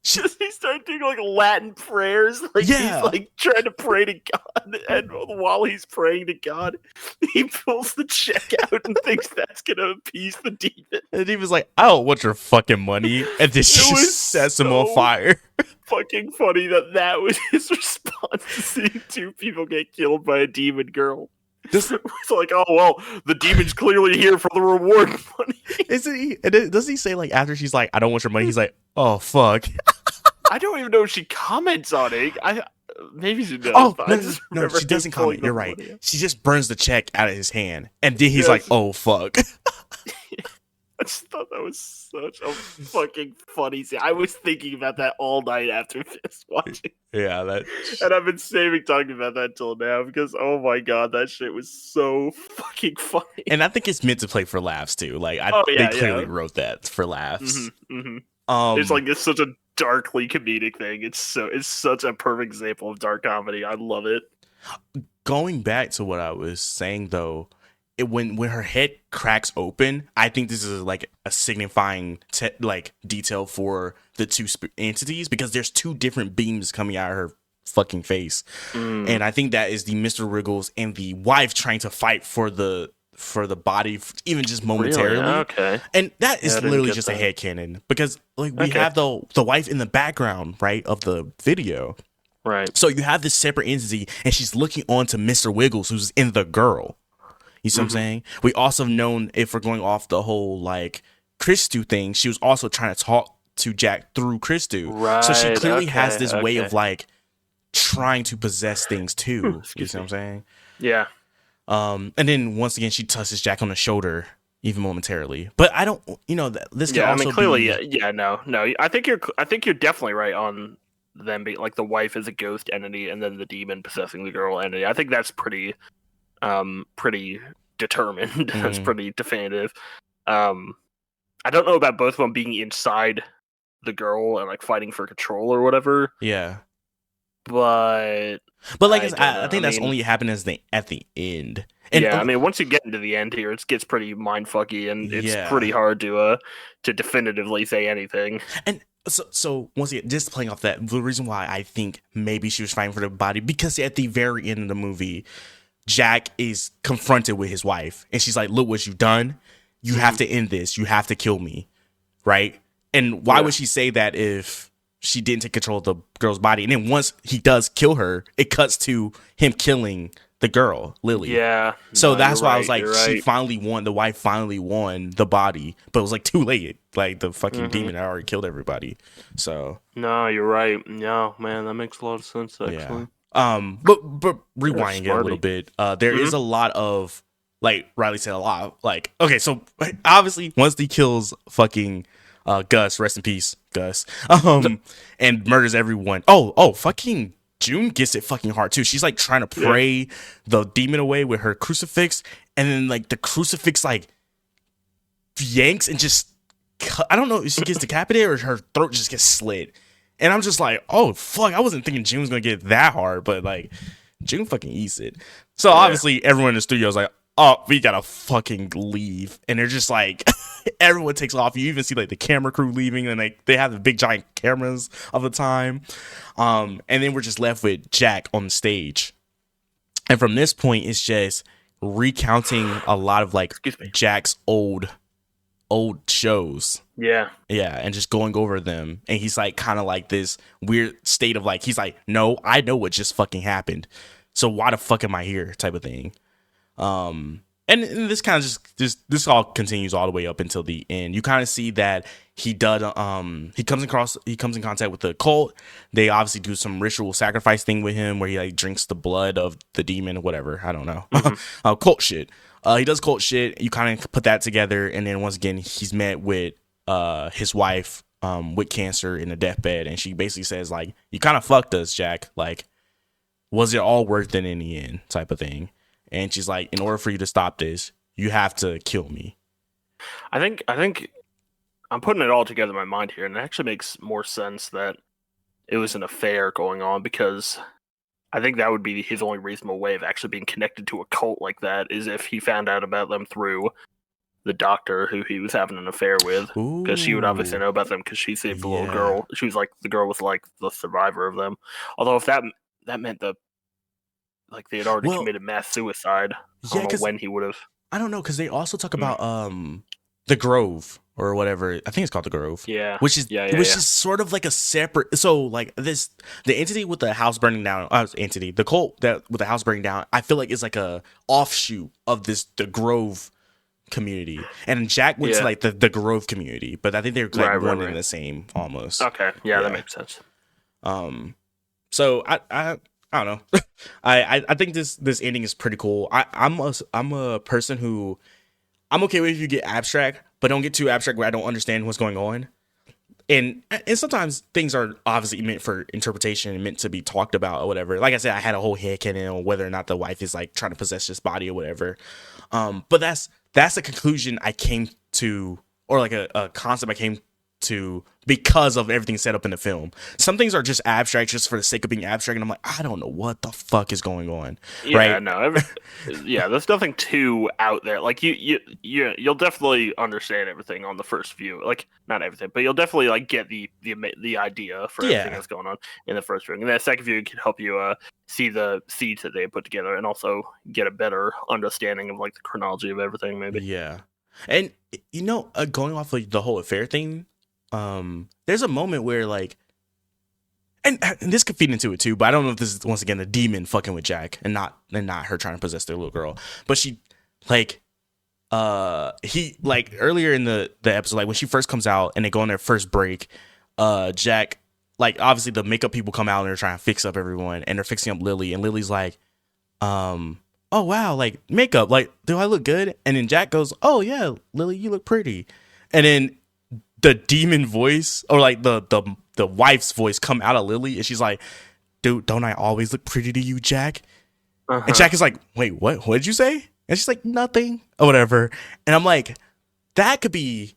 Does he start doing like Latin prayers? Like Yeah. he's like trying to pray to God, and while he's praying to God, he pulls the check out and thinks that's gonna appease the demon. and he was like, I don't want your fucking money. And then she It was just sets him on so- fire. Fucking funny that was his response to seeing two people get killed by a demon girl. This- It's like, oh well, the demon's clearly here for the reward money. Isn't he? And then, doesn't he say like after she's like, I don't want your money? He's like, oh fuck. I don't even know if she comments on it. Maybe she does. Oh but I no, just no, remember she doesn't him pulling comment. the You're right. money out. She just burns the check out of his hand, and then he's Yes. like, "Oh fuck." I just thought that was such a fucking funny scene. I was thinking about that all night after this watching, Yeah, that. and I've been saving talking about that till now because oh my god, that shit was so fucking funny. And I think it's meant to play for laughs too. Like Oh, yeah, they clearly yeah. wrote that for laughs. It's such a darkly comedic thing. It's such a perfect example of dark comedy. I love it. Going back to what I was saying though, when her head cracks open, I think this is like a signifying detail for the two entities because there's two different beams coming out of her fucking face, and I think that is the Mr. Wriggles and the wife trying to fight for the body, even just momentarily. Really? Okay. And that is I didn't literally get just that. a headcanon because like we Okay. have the wife in the background, right, of the video. Right. So you have this separate entity and she's looking on to Mr. Wiggles, who's in the girl. You see what I'm saying? We also known, if we're going off the whole like Christu thing, she was also trying to talk to Jack through Christu. So she Right, clearly has okay, this way okay. of like trying to possess things too. You Excuse see what I'm saying? Yeah. And then once again she touches Jack on the shoulder even momentarily. But I don't, this can Yeah. I also mean, clearly, be, no. I think you're definitely right on them being like the wife is a ghost entity and then the demon possessing the girl entity. I think that's pretty determined. That's Mhm. pretty definitive. I don't know about both of them being inside the girl and like fighting for control or whatever, yeah. but But like I I don't know. think I that's mean- only happened at the end. And yeah, I mean, once you get into the end here, it gets pretty mindfucky, and it's Yeah. pretty hard to definitively say anything. And so once again, just playing off that, the reason why I think maybe she was fighting for the body, because at the very end of the movie, Jack is confronted with his wife, and she's like, "Look what you've done. You have to end this. You have to kill me." Right? And why Yeah. would she say that if she didn't take control of the girl's body? And then once he does kill her, it cuts to him killing the girl, Lily. Yeah. So no, that's you're why I was right, like, you're she right. finally won. The wife finally won the body, but it was like too late. Like the fucking Mm-hmm. demon had already killed everybody. So No, you're right. No, man, that makes a lot of sense. Actually. yeah. But rewinding it a smarty. little bit, there is Mm-hmm. a lot of like Riley said, a lot of, like, okay, so obviously once he kills fucking Gus, rest in peace, Gus, and murders everyone. Oh, fucking June gets it fucking hard too. She's like trying to pray the demon away with her crucifix, and then like the crucifix like yanks and just I don't know if she gets decapitated or her throat just gets slit. And I'm just like, oh fuck, I wasn't thinking June was gonna get that hard, but like June fucking eats it. So obviously everyone in the studio is like, oh, we gotta fucking leave. And they're just like everyone takes off. You even see like the camera crew leaving, and like they have the big giant cameras of the time. And then we're just left with Jack on the stage. And from this point, it's just recounting a lot of like Jack's old shows. Yeah, and just going over them. And he's like kind of like this weird state of like, he's like, no, I know what just fucking happened. So why the fuck am I here? Type of thing. And this kind of just this all continues all the way up until the end. You kind of see that he does he comes in contact with the cult. They obviously do some ritual sacrifice thing with him where he like drinks the blood of the demon, whatever, I don't know. Cult shit. He does cult shit. You kind of put that together, and then once again he's met with his wife with cancer in a deathbed, and she basically says like, you kind of fucked us, Jack, like was it all worth it in the end, type of thing. And she's like, in order for you to stop this, you have to kill me. I think I'm putting it all together in my mind here, and it actually makes more sense that it was an affair going on, because I think that would be his only reasonable way of actually being connected to a cult like that, is if he found out about them through the doctor who he was having an affair with, because she would obviously know about them because she saved the little girl. She was like, the girl was like the survivor of them. Although if that meant the like they had already committed mass suicide. I don't know when he would have. I don't know, because they also talk about the Grove or whatever. I think it's called the Grove. Yeah. Which is sort of like a separate. So like the entity with the house burning down. The cult that with the house burning down. I feel like it's like a offshoot of the Grove community, and Jack went to like the Grove community, but I think they're like one and the same almost. Okay. Yeah, that makes sense. So I don't know. I think this ending is pretty cool. I'm a person who I'm okay with if you get abstract, but don't get too abstract where I don't understand what's going on. And sometimes things are obviously meant for interpretation and meant to be talked about or whatever. Like I said, I had a whole headcanon on whether or not the wife is like trying to possess this body or whatever. But that's a conclusion I came to, or like a concept I came to because of everything set up in the film. Some things are just abstract just for the sake of being abstract, and I'm like, I don't know what the fuck is going on. Yeah, right? No, there's nothing too out there. Like you'll definitely understand everything on the first view. Like not everything, but you'll definitely like get the idea for everything that's going on in the first viewing. And that second view can help you see the seeds that they put together, and also get a better understanding of like the chronology of everything. Maybe. Yeah, and going off of the whole affair thing. There's a moment where like, and this could feed into it too, but I don't know if this is once again the demon fucking with Jack and not her trying to possess their little girl. But she like, he like earlier in the episode, like when she first comes out and they go on their first break, Jack, like obviously the makeup people come out and they're trying to fix up everyone, and they're fixing up Lily, and Lily's like, oh wow, like makeup, like do I look good? And then Jack goes, oh yeah, Lily, you look pretty. And then the demon voice, or like the wife's voice, come out of Lily, and she's like, dude, don't I always look pretty to you, Jack? And Jack is like, wait, what did you say? And she's like, nothing, or whatever. And I'm like, that could be,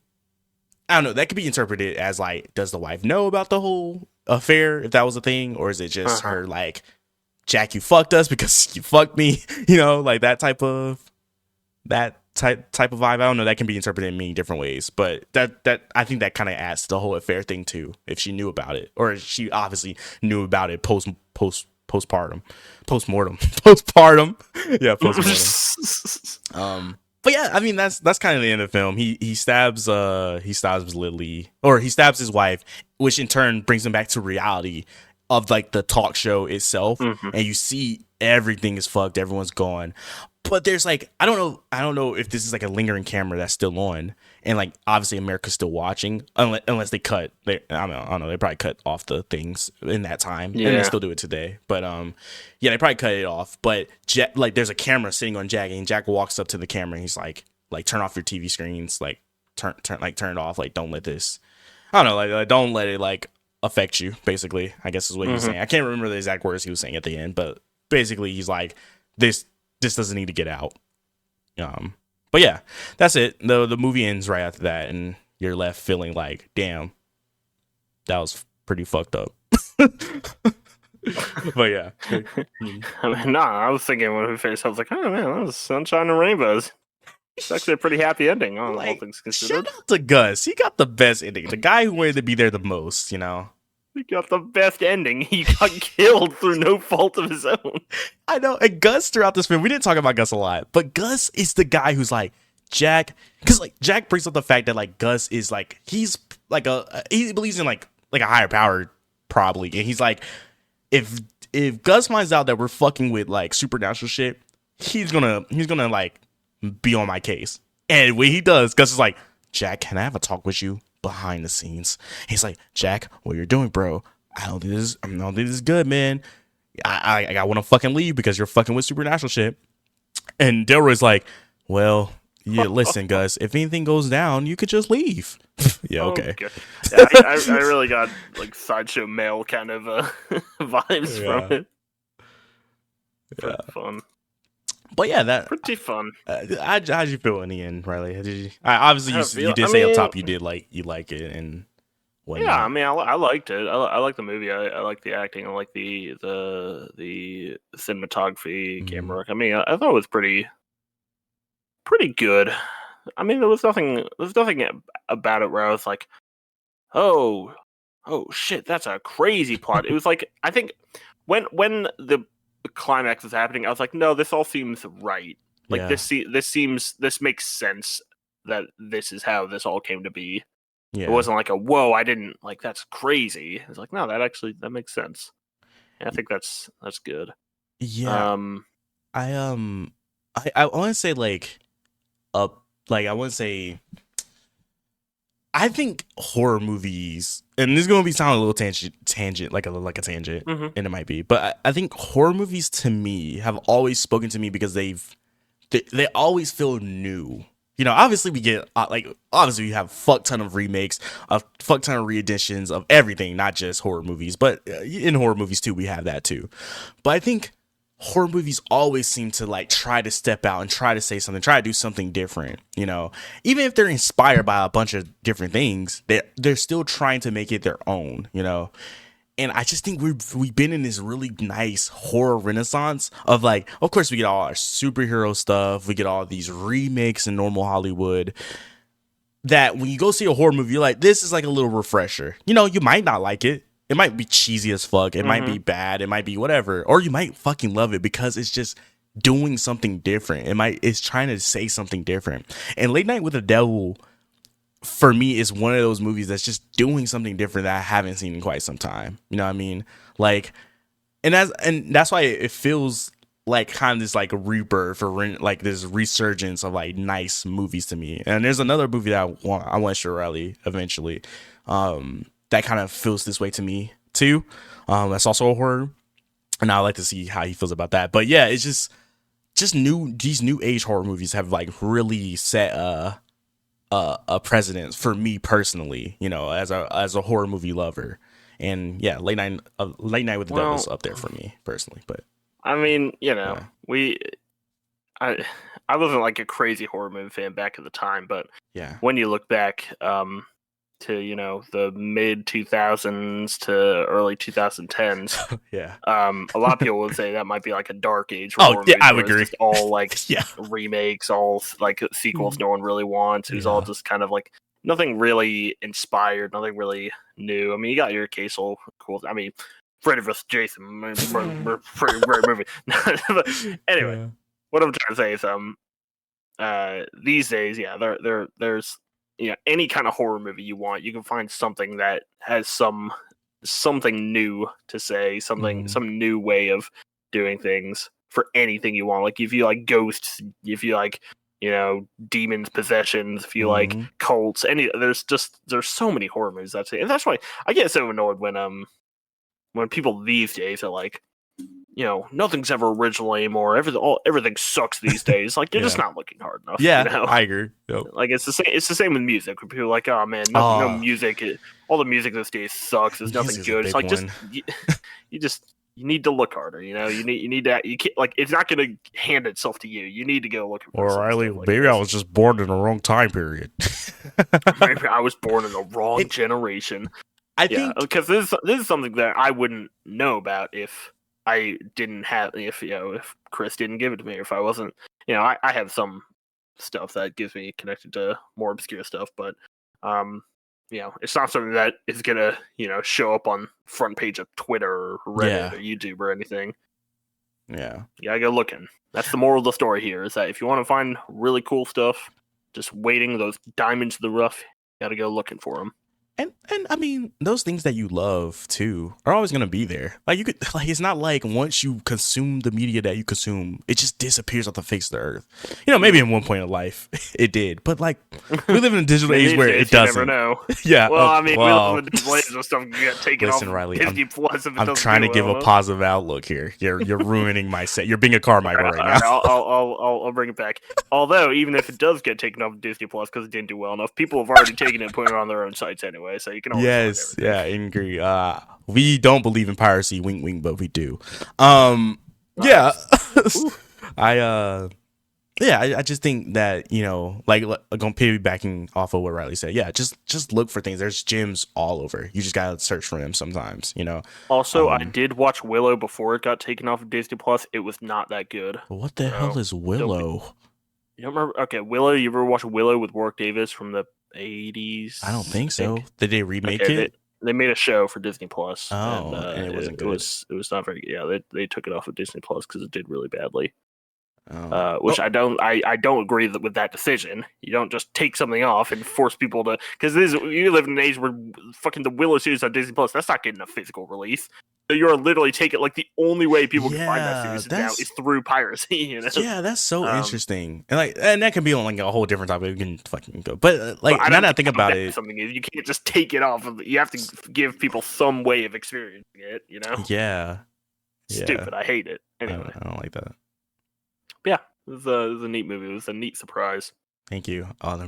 I don't know, that could be interpreted as like, does the wife know about the whole affair, if that was a thing? Or is it just her like, Jack, you fucked us because you fucked me, like that type of vibe. I don't know, that can be interpreted in many different ways, but that I think that kind of adds to the whole affair thing too, if she knew about it, or she obviously knew about it postmortem. But yeah, I mean that's kind of the end of the film. He stabs Lily, or he stabs his wife, which in turn brings him back to reality of like the talk show itself, and you see everything is fucked, everyone's gone. But there's like, I don't know if this is like a lingering camera that's still on, and like obviously America's still watching, unless they cut. I don't know. They probably cut off the things in that time, and they still do it today. But they probably cut it off. But Jack, like, there's a camera sitting on Jack, and Jack walks up to the camera, and he's like turn off your TV screens, like turn it off, like don't let this. I don't know, like don't let it like affect you. Basically, I guess is what he was saying. I can't remember the exact words he was saying at the end, but basically he's like, this doesn't need to get out. But yeah, that's it. The movie ends right after that, and you're left feeling like, damn, that was pretty fucked up. But yeah. I mean, I was thinking when we finished, I was like, oh man, that was sunshine and rainbows. It's actually a pretty happy ending, all things considered. Shout out to Gus. He got the best ending. The guy who wanted to be there the most, you know. He got the best ending. He got killed through no fault of his own. I know. And Gus throughout this film, we didn't talk about Gus a lot, but Gus is the guy who's like, Jack, because like Jack brings up the fact that like Gus is like, he's like he believes in like a higher power probably, and he's like, if Gus finds out that we're fucking with like supernatural shit, he's gonna like be on my case. And when he does, Gus is like, Jack, can I have a talk with you behind the scenes? He's like, Jack, what you're doing, bro? I don't think this is good, man. I want to fucking leave because you're fucking with supernatural shit. And Delroy's like, well, yeah, listen, Gus, if anything goes down, you could just leave. Yeah, okay. Yeah, I really got like Sideshow Male kind of vibes from it. Yeah. Fun. But yeah, that pretty fun. How'd you feel in the end, Riley? Obviously, you did say up top you like it and whatnot. Yeah, I mean, I liked it. I like the movie. I like the acting. I like the cinematography, camera work. I mean, I thought it was pretty good. I mean, there was nothing about it where I was like, oh shit, that's a crazy plot. It was like, I think when the climax was happening, I was like, no, this all seems right. Like this makes sense that this is how this all came to be. Yeah. It wasn't like a whoa, I didn't like that's crazy. It's like, no, that makes sense. And I think that's good. Yeah. I want to say I think horror movies, and this is going to be sounding a little tangent, like a tangent, and it might be, but I think horror movies to me have always spoken to me because they always feel new. You know, obviously we get obviously we have a fuck ton of remakes, a fuck ton of re-editions of everything, not just horror movies, but in horror movies too, we have that too. But I think horror movies always seem to like try to step out and try to say something, try to do something different, you know, even if they're inspired by a bunch of different things, they're still trying to make it their own, you know. And I just think we've been in this really nice horror renaissance of like, of course we get all our superhero stuff, we get all these remakes in normal Hollywood, that when you go see a horror movie, you're like, this is like a little refresher. You know, you might not like it. It might be cheesy as fuck. It might be bad. It might be whatever. Or you might fucking love it because it's just doing something different. It's trying to say something different. And Late Night with the Devil, for me, is one of those movies that's just doing something different that I haven't seen in quite some time. You know what I mean? Like, and that's why it feels like kind of this like a rebirth or like this resurgence of like nice movies to me. And there's another movie that I want to show Riley eventually. That kind of feels this way to me too. That's also a horror, and I like to see how he feels about that. But yeah, it's just these new age horror movies have like really set a precedence for me personally, you know, as a horror movie lover. And yeah, Late Night with the Devil's up there for me personally. But I mean, you know, I wasn't like a crazy horror movie fan back at the time, but yeah, when you look back to, you know, the mid 2000s to early 2010s, yeah, a lot of people would say that might be like a dark age. Oh yeah, I would agree. Just all like remakes, all like sequels no one really wants. It was all just kind of like nothing really inspired, nothing really new. I mean, you got your occasional cool. I mean, Freddy vs. Jason, pretty great movie. But anyway, what I'm trying to say is, these days, there's, you know, any kind of horror movie you want, you can find something that has something new to say, some new way of doing things for anything you want. Like if you like ghosts, if you like, you know, demons, possessions, if you like cults, there's so many horror movies that's it. And that's why I get so annoyed when people these days are like, you know, nothing's ever original anymore. Everything sucks these days. Like you're just not looking hard enough. Yeah, you know? I agree. Yep. Like it's the same. It's the same with music. When people are like, oh man, no music. All the music these days sucks. There's nothing good. It's like you just you need to look harder. You know, you need to. You can't like it's not going to hand itself to you. You need to go looking for. Or some Riley, stuff like maybe this. I was just born in the wrong time period. Maybe I was born in the wrong generation. I Yeah, think because this is something that I wouldn't know about if I didn't have if Chris didn't give it to me, or if I wasn't I have some stuff that gives me connected to more obscure stuff, but it's not something that is gonna show up on front page of Twitter or Reddit or YouTube or anything. Yeah. You gotta go looking. That's the moral of the story here, is that if you want to find really cool stuff, just waiting those diamonds in the rough, you gotta go looking for them. And I mean, those things that you love too are always gonna be there. Like it's not like once you consume the media that you consume, it just disappears off the face of the earth. Maybe in one point of life it did, but like we live in a digital age where it doesn't. You never know. Yeah. Well, we live in the digital age of stuff get taken Listen, off Riley, Disney Plus. I'm trying to give a positive outlook here. You're ruining my set. You're being a Carmichael right now. I'll bring it back. Although, even if it does get taken off Disney Plus because it didn't do well enough, people have already taken it and put it on their own sites anyway, so you can always I agree. We don't believe in piracy, wink wink, but we do. Yeah. I just think that, like going piggybacking off of what Riley said. Yeah, just look for things. There's gems all over. You just gotta search for them sometimes, Also, I did watch Willow before it got taken off of Disney Plus. It was not that good. What the hell is Willow? You don't remember? Okay, Willow. You ever watch Willow with Warwick Davis from the 80s? I don't think so. Did they remake it? They made a show for Disney Plus. Oh, and it wasn't good. It was not very good. Yeah, they took it off of Disney Plus because it did really badly. Oh. Which I don't agree with that decision. You don't just take something off and force people to, because you live in an age where fucking the Willow series on Disney Plus, that's not getting a physical release. So you're literally taking, like, the only way people can find that series now is through piracy. Yeah, that's so interesting, and that can be on like a whole different topic. We can fucking go, but like now that I think about it, something is you can't just take it off. You have to give people some way of experiencing it. Yeah. Stupid. I hate it. Anyway, I don't like that. Yeah, it was a neat movie. It was a neat surprise. Thank you. There are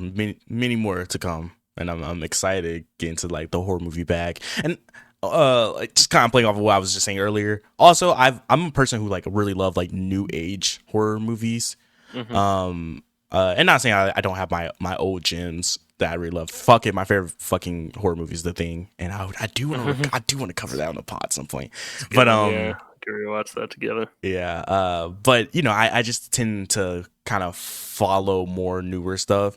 many more to come, and I'm excited to get into like the horror movie bag. And just kind of playing off of what I was just saying earlier. Also, I'm a person who like really love like new age horror movies. Mm-hmm. And not saying I don't have my old gems that I really love. Fuck it, my favorite fucking horror movie is The Thing, and I do want to cover that on the pod at some point. But yeah. Rewatch that together. Yeah, but I just tend to kind of follow more newer stuff.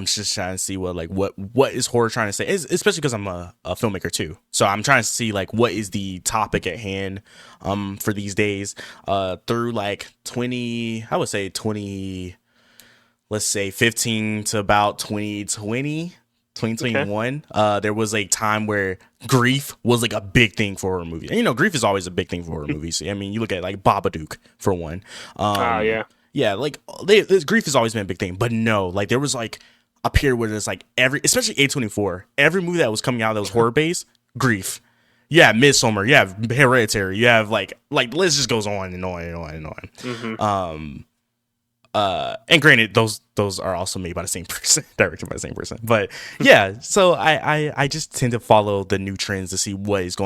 Just trying to see what is horror trying to say, especially because I'm a filmmaker too. So I'm trying to see like what is the topic at hand for these days through like 20, let's say 15 to about 2020. 2021, okay. There was a time where grief was like a big thing for horror movies. And grief is always a big thing for horror movies. I mean, you look at like Babadook for one. Yeah, like grief has always been a big thing. But no, like there was like a period where there's like especially A24, every movie that was coming out that was horror based, grief. Yeah, Midsommar, you have Hereditary, you have like the list just goes on and on and on and on. Mm-hmm. And granted, those are also made by the same person, directed by the same person. But yeah, so I just tend to follow the new trends to see what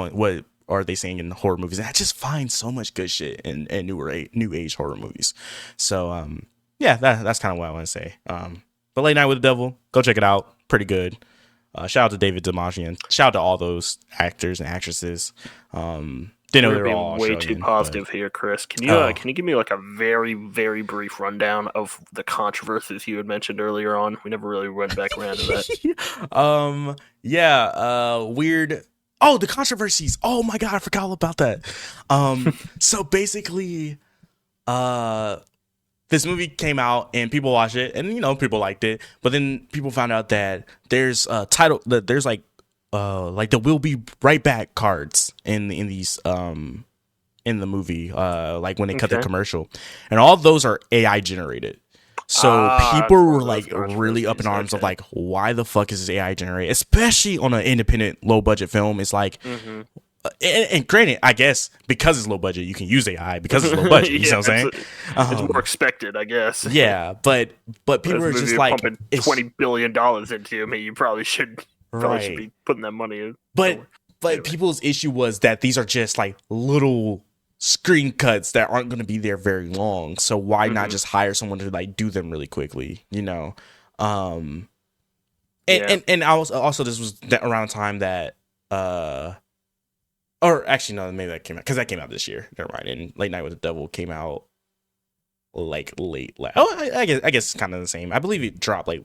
are they saying in horror movies, and I just find so much good shit in new age horror movies. So yeah, that's kind of what I want to say. But Late Night with the Devil, go check it out, pretty good. Shout out to David Dimashian. Shout out to all those actors and actresses. Didn't know they were all way too positive here, Chris. Can you give me like a very, very brief rundown of the controversies you had mentioned earlier on? We never really went back around to that. Weird. Oh, the controversies. Oh my god, I forgot all about that. So basically, this movie came out and people watched it, and people liked it, but then people found out that there's a title that there's like the "We'll be right back" cards in these in the movie, like when they cut the commercial, and all those are AI generated. So people were like really up in arms of like, why the fuck is this AI generated? Especially on an independent, low budget film. It's like, and granted, I guess because it's low budget, you can use AI because it's low budget. You know what I'm saying? It's more expected, I guess. Yeah, but people are just like pumping $20 billion into. I mean, you probably should be putting that money in. But people's issue was that these are just like little screen cuts that aren't going to be there very long. So why not just hire someone to like do them really quickly, you know? And I was also, this was around the time that or actually no, maybe that came out, because that came out this year. Never mind. And Late Night with the Devil came out like I guess it's kind of the same. I believe it dropped like,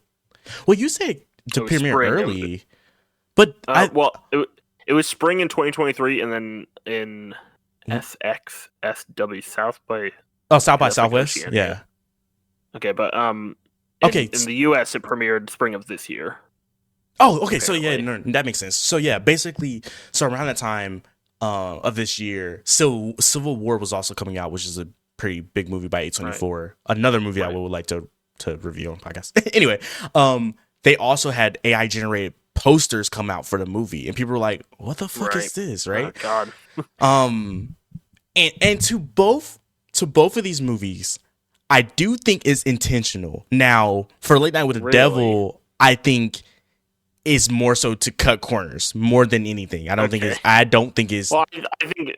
well, you said to premiere early, but it was spring in 2023, and then in SXSW South by Southwest, yeah. Okay, but in the US it premiered spring of this year. Oh, okay, so yeah, no, that makes sense. So yeah, basically, so around that time of this year, Civil War was also coming out, which is a pretty big movie by A24. Right. Another movie I would like to review on podcast. Anyway, they also had AI generated posters come out for the movie, and people were like, "What the fuck is this?" Right? Oh, God. And to both of these movies, I do think is intentional. Now, for Late Night with the Devil, I think is more so to cut corners more than anything. I don't think it's. Well, I think.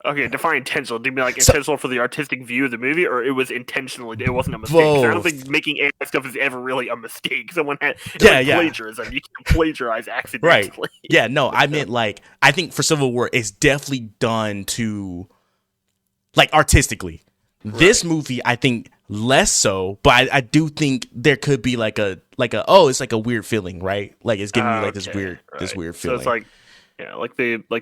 Okay, define intentional. Do you mean like intentional for the artistic view of the movie, or it was intentionally? It wasn't a mistake. I don't think making AI stuff is ever really a mistake. Someone had plagiarism. You can't plagiarize accidentally. Right. Yeah. No, I meant like I think for Civil War, it's definitely done to like artistically. Right. This movie, I think less so, but I do think there could be like a it's like a weird feeling, right? Like it's giving me like this weird feeling. So it's like like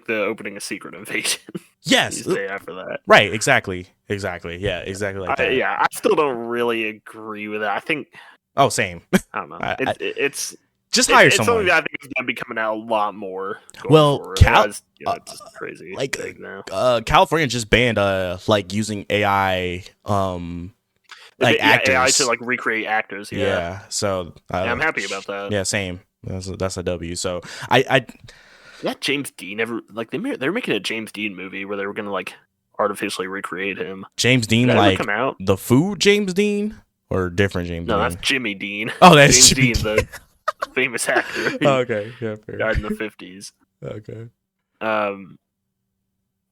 the opening of Secret Invasion. Yes. Day after that. Right. Exactly. Yeah. Exactly like that. I still don't really agree with that. I think. Oh, same. I don't know. It's just hire it's someone. Something that I think is going to be coming out a lot more. Well, it's just crazy. Like big now. California just banned like using AI like actors. AI to like recreate actors. Yeah. So I'm happy about that. Yeah. Same. That's a W. So That James Dean they're making a James Dean movie where they were gonna like artificially recreate him. James Dean, like come out? The food James Dean or different James Dean? No, that's Jimmy Dean. Oh, that's James Dean, the famous actor. Oh, okay, yeah, fair. Died in the 50s. Okay. I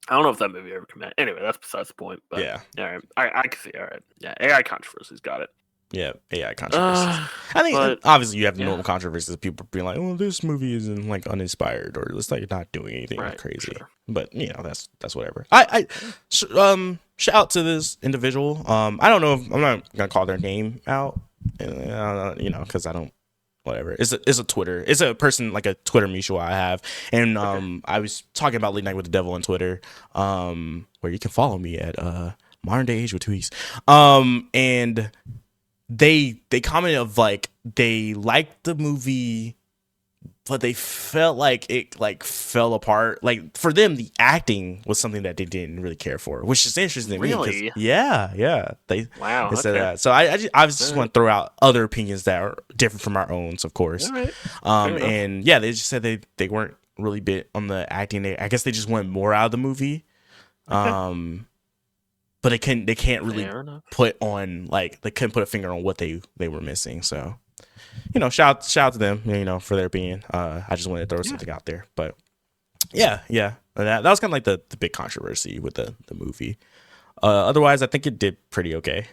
don't know if that movie ever came out. Anyway, that's besides the point. But, yeah. All right. I can see. All right. Yeah. AI controversies. Got it. Yeah, AI controversies. I think obviously you have the normal controversies. People being like, "Oh, this movie isn't like uninspired, or it's like not doing anything crazy." Sure. But that's whatever. Shout out to this individual. I don't know if I'm not gonna call their name out, because I don't. Whatever. It's a Twitter. It's a person like a Twitter mutual I have, and I was talking about Late Night with the Devil on Twitter, where you can follow me at Modern Day Age with 2 E's, and. They commented of like they liked the movie, but they felt like it like fell apart. Like for them, the acting was something that they didn't really care for, which is interesting. Really? Yeah. They said that. So I just want to throw out other opinions that are different from our own, of course. All right. And yeah, they just said they weren't really bit on the acting. I guess they just wanted more out of the movie. Okay. But they can't really put on like they couldn't put a finger on what they were missing. So, shout out to them, for their opinion. I just wanted to throw something out there. But yeah. That was kind of like the big controversy with the movie. Otherwise, I think it did pretty okay.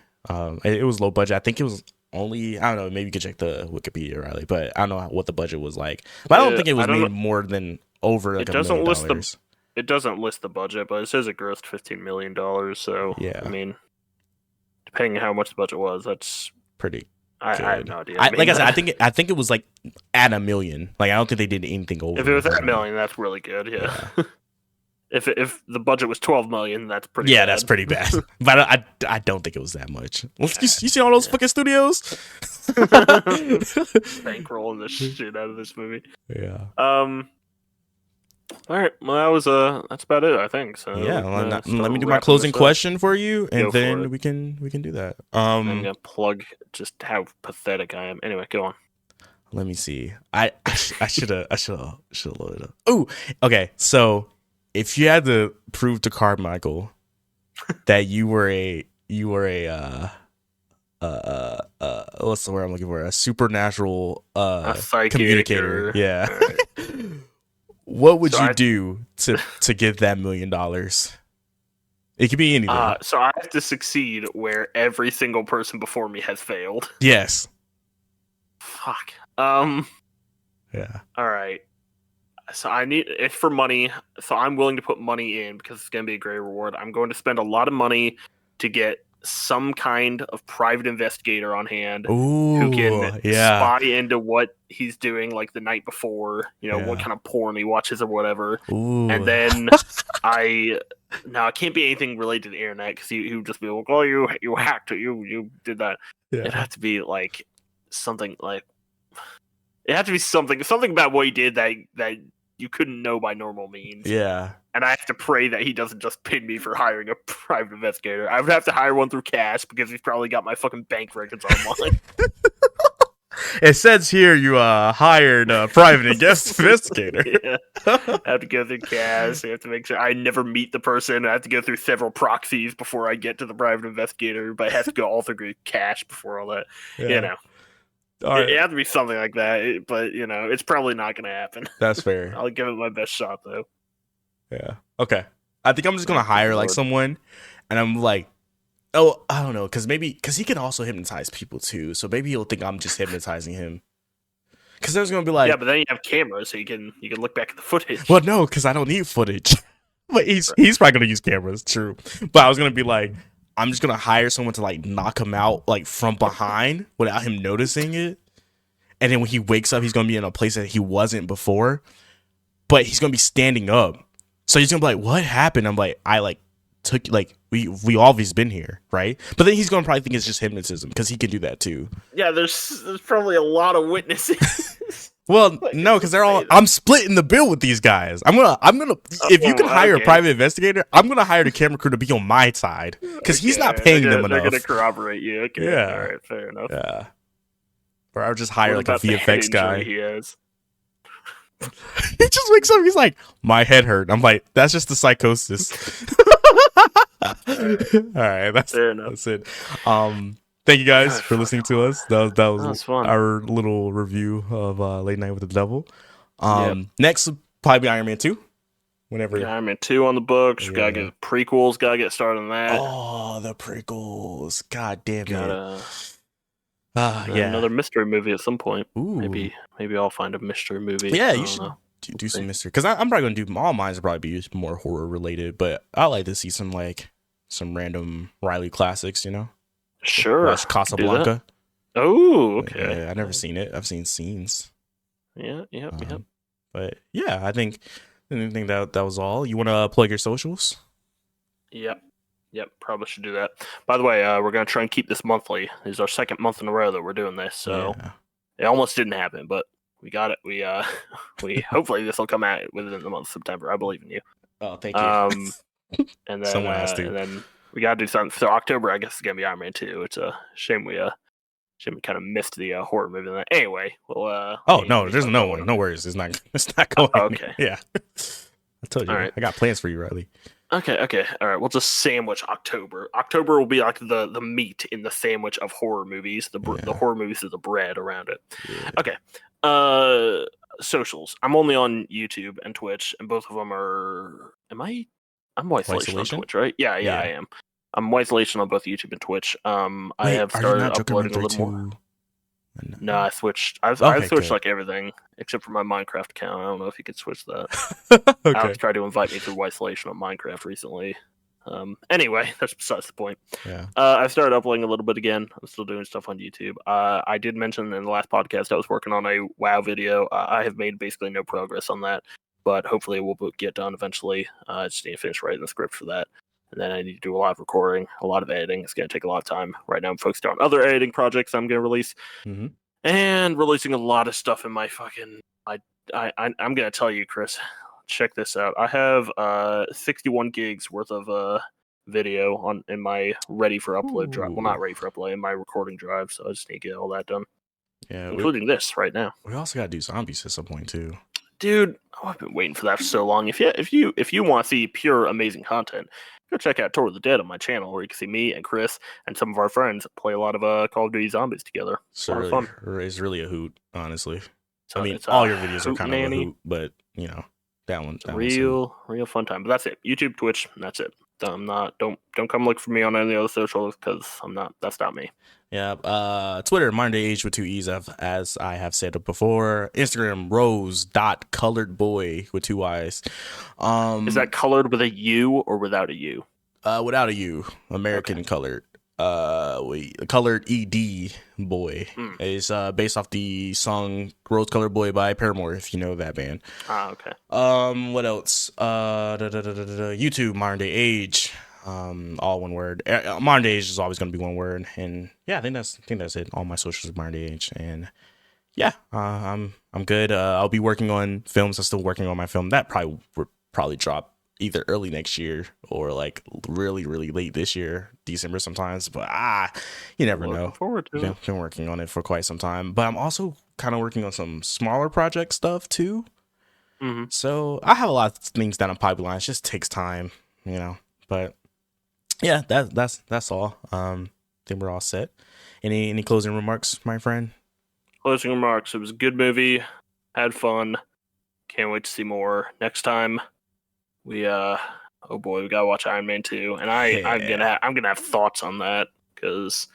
It was low budget. I think it was only, I don't know, maybe you could check the Wikipedia, Riley, but I don't know what the budget was like. But I don't think it was made more than over like $1 million. It doesn't list the budget, but it says it grossed $15 million. So, yeah. I mean, depending on how much the budget was, that's pretty I have no idea. Like I said, I think it was like at $1 million. Like I don't think they did anything over. If it was at $1 million, that's really good. Yeah. If the budget was $12 million, that's pretty. Yeah, bad. That's pretty bad. But I don't think it was that much. You see all those fucking studios bankrolling the shit out of this movie. Yeah. All right. Well, that's about it, I think. So yeah. Let me do my closing question for you, and then we can do that. I'm gonna plug just how pathetic I am. Anyway, go on. Let me see. I should have loaded up. Oh, okay. So if you had to prove to Carmichael that you were a what's the word I'm looking for? A supernatural communicator. Yeah. Right. What would you do to get that $1 million? It could be anything. So I have to succeed where every single person before me has failed. Yes. Fuck. Yeah. All right. So I need it for money. So I'm willing to put money in because it's going to be a great reward. I'm going to spend a lot of money to get some kind of private investigator on hand who can spy into what he's doing, like the night before. What kind of porn he watches or whatever. Ooh. And then it can't be anything related to the internet because he would just be like, "Oh, you hacked it. You did that." Yeah. It'd have to be like something like. It had to be something about what he did that you couldn't know by normal means. Yeah. And I have to pray that he doesn't just pin me for hiring a private investigator. I would have to hire one through cash because he's probably got my fucking bank records online. It says here you hired a private investigator. Yeah. I have to go through cash. I have to make sure I never meet the person. I have to go through several proxies before I get to the private investigator, but it has to go all through cash before all that. Yeah. All right. It had to be something like that, but it's probably not going to happen. That's fair. I'll give it my best shot though. Yeah. Okay. I think I'm just gonna hire like someone, and I'm like, oh, I don't know, because he can also hypnotize people too. So maybe he'll think I'm just hypnotizing him. Because there's gonna be like, yeah, but then you have cameras, so you can look back at the footage. Well, no, because I don't need footage. But he's probably gonna use cameras. True. But I was gonna be like, I'm just gonna hire someone to like knock him out like from behind without him noticing it. And then when he wakes up, he's gonna be in a place that he wasn't before. But he's gonna be standing up. So he's gonna be like, what happened? I'm like, we always been here, right? But then he's gonna probably think it's just hypnotism because he can do that too. Yeah, there's probably a lot of witnesses. Well, no, because I'm splitting the bill with these guys. I'm gonna. If you can hire a private investigator, I'm gonna hire the camera crew to be on my side because he's not paying them enough. They're gonna corroborate you. Okay, yeah. All right, fair enough. Yeah. Or I'll just hire like a VFX guy. He has. He just wakes up. He's like, my head hurt. I'm like, that's just the psychosis. All right, that's fair enough. That's it. Thank you guys for listening to us. That was fun. Our little review of Late Night with the Devil. Next will probably be Iron Man 2. Whenever Iron Man 2 on the books. Gotta get prequels. Gotta get started on that. Oh, the prequels. God damn it. Yeah. Another mystery movie at some point. Ooh. Maybe I'll find a mystery movie. Yeah, you should do some mystery. Because I'm probably going to do, all mine will probably be more horror related, but I like to see some random Riley classics, Sure. Watch Casablanca. Oh, okay. Yeah, I've never seen it. I've seen scenes. Yeah. But yeah, I think that was all. You want to plug your socials? Yep, probably should do that. By the way, we're going to try and keep this monthly. This is our second month in a row that we're doing this, so It almost didn't happen, but we got it. We hopefully this will come out within the month of September. I believe in you. Oh, thank you. And then Someone has to. And then we got to do something. So October, I guess, is going to be Iron Man 2. It's a shame we kind of missed the horror movie. Anyway, well. There's no worries. It's not going. Okay. Yeah. I told you. All right. I got plans for you, Riley. Okay. All right. We'll just sandwich October. October will be like the meat in the sandwich of horror movies. The horror movies is the bread around it. Yeah. Okay. Socials. I'm only on YouTube and Twitch, and both of them are. I'm Isolation on Twitch, right? Yeah, I am. I'm Isolation on both YouTube and Twitch. I have started uploading a little more. No, I switched. I've switched like everything except for my Minecraft account. I don't know if you could switch that. Okay. Alex tried to invite me through Isolation on Minecraft recently. Anyway, that's besides the point. Yeah. I started uploading a little bit again. I'm still doing stuff on YouTube. I did mention in the last podcast I was working on a WoW video. I have made basically no progress on that, but hopefully it will get done eventually. I just need to finish writing the script for that. And then I need to do a lot of recording, a lot of editing. It's going to take a lot of time. Right now I'm focused on other editing projects I'm going to release. Mm-hmm. And releasing a lot of stuff in my fucking... I'm going to tell you, Chris, check this out. I have 61 gigs worth of video in my ready for upload drive. Well, not ready for upload, in my recording drive. So I just need to get all that done. Yeah, including this right now. We also got to do zombies at some point too. Dude, I've been waiting for that for so long. If you want to see pure amazing content, go check out Tour of the Dead on my channel, where you can see me and Chris and some of our friends play a lot of Call of Duty Zombies together. It's a lot of fun. It's really a hoot, honestly. So I mean, all your videos are kind of a hoot, but that one. Real fun time. But that's it. YouTube, Twitch, and that's it. I'm not. Don't come look for me on any of the other socials because I'm not. That's not me. Yeah. Twitter, Modern Day Age with 2 E's, as I have said before. Instagram, rose.coloredboy with 2 Y's. Is that colored with a U or without a U? Without a U, American colored. Colored ED boy is based off the song Rose Colored Boy by Paramore, if you know that band. Okay. What else? YouTube, Modern Day Age, all one word. Modern Day Age is always going to be one word, and yeah, I think that's it. All my socials is Modern Day Age, and yeah, I'm good. I'll be working on films. I'm still working on my film that would probably drop either early next year or like really late this year, December sometimes. But you never know. Forward to it. Been working on it for quite some time, but I'm also kind of working on some smaller project stuff too. Mm-hmm. So I have a lot of things down in pipeline. It just takes time, But yeah, that's all. I think we're all set. Any closing remarks, my friend? Closing remarks. It was a good movie. Had fun. Can't wait to see more next time. We we gotta watch Iron Man 2, and I'm gonna have thoughts on that because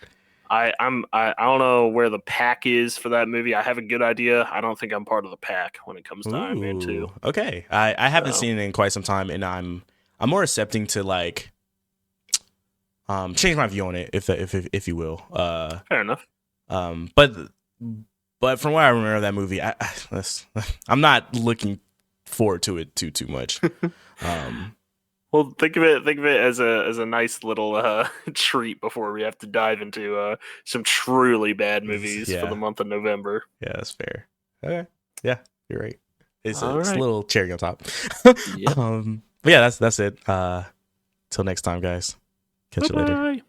I don't know where the pack is for that movie. I have a good idea. I don't think I'm part of the pack when it comes to Iron Man 2. Okay, I haven't seen it in quite some time, and I'm more accepting to like change my view on it if you will. Fair enough. But from what I remember of that movie, I'm not looking forward to it too much. Well, think of it as a nice little treat before we have to dive into some truly bad movies for the month of November. Yeah, that's fair. Okay, yeah, you're right. It's a right. little cherry on top. Yep. But yeah, that's it. Till next time, guys. Catch you later. Bye-bye.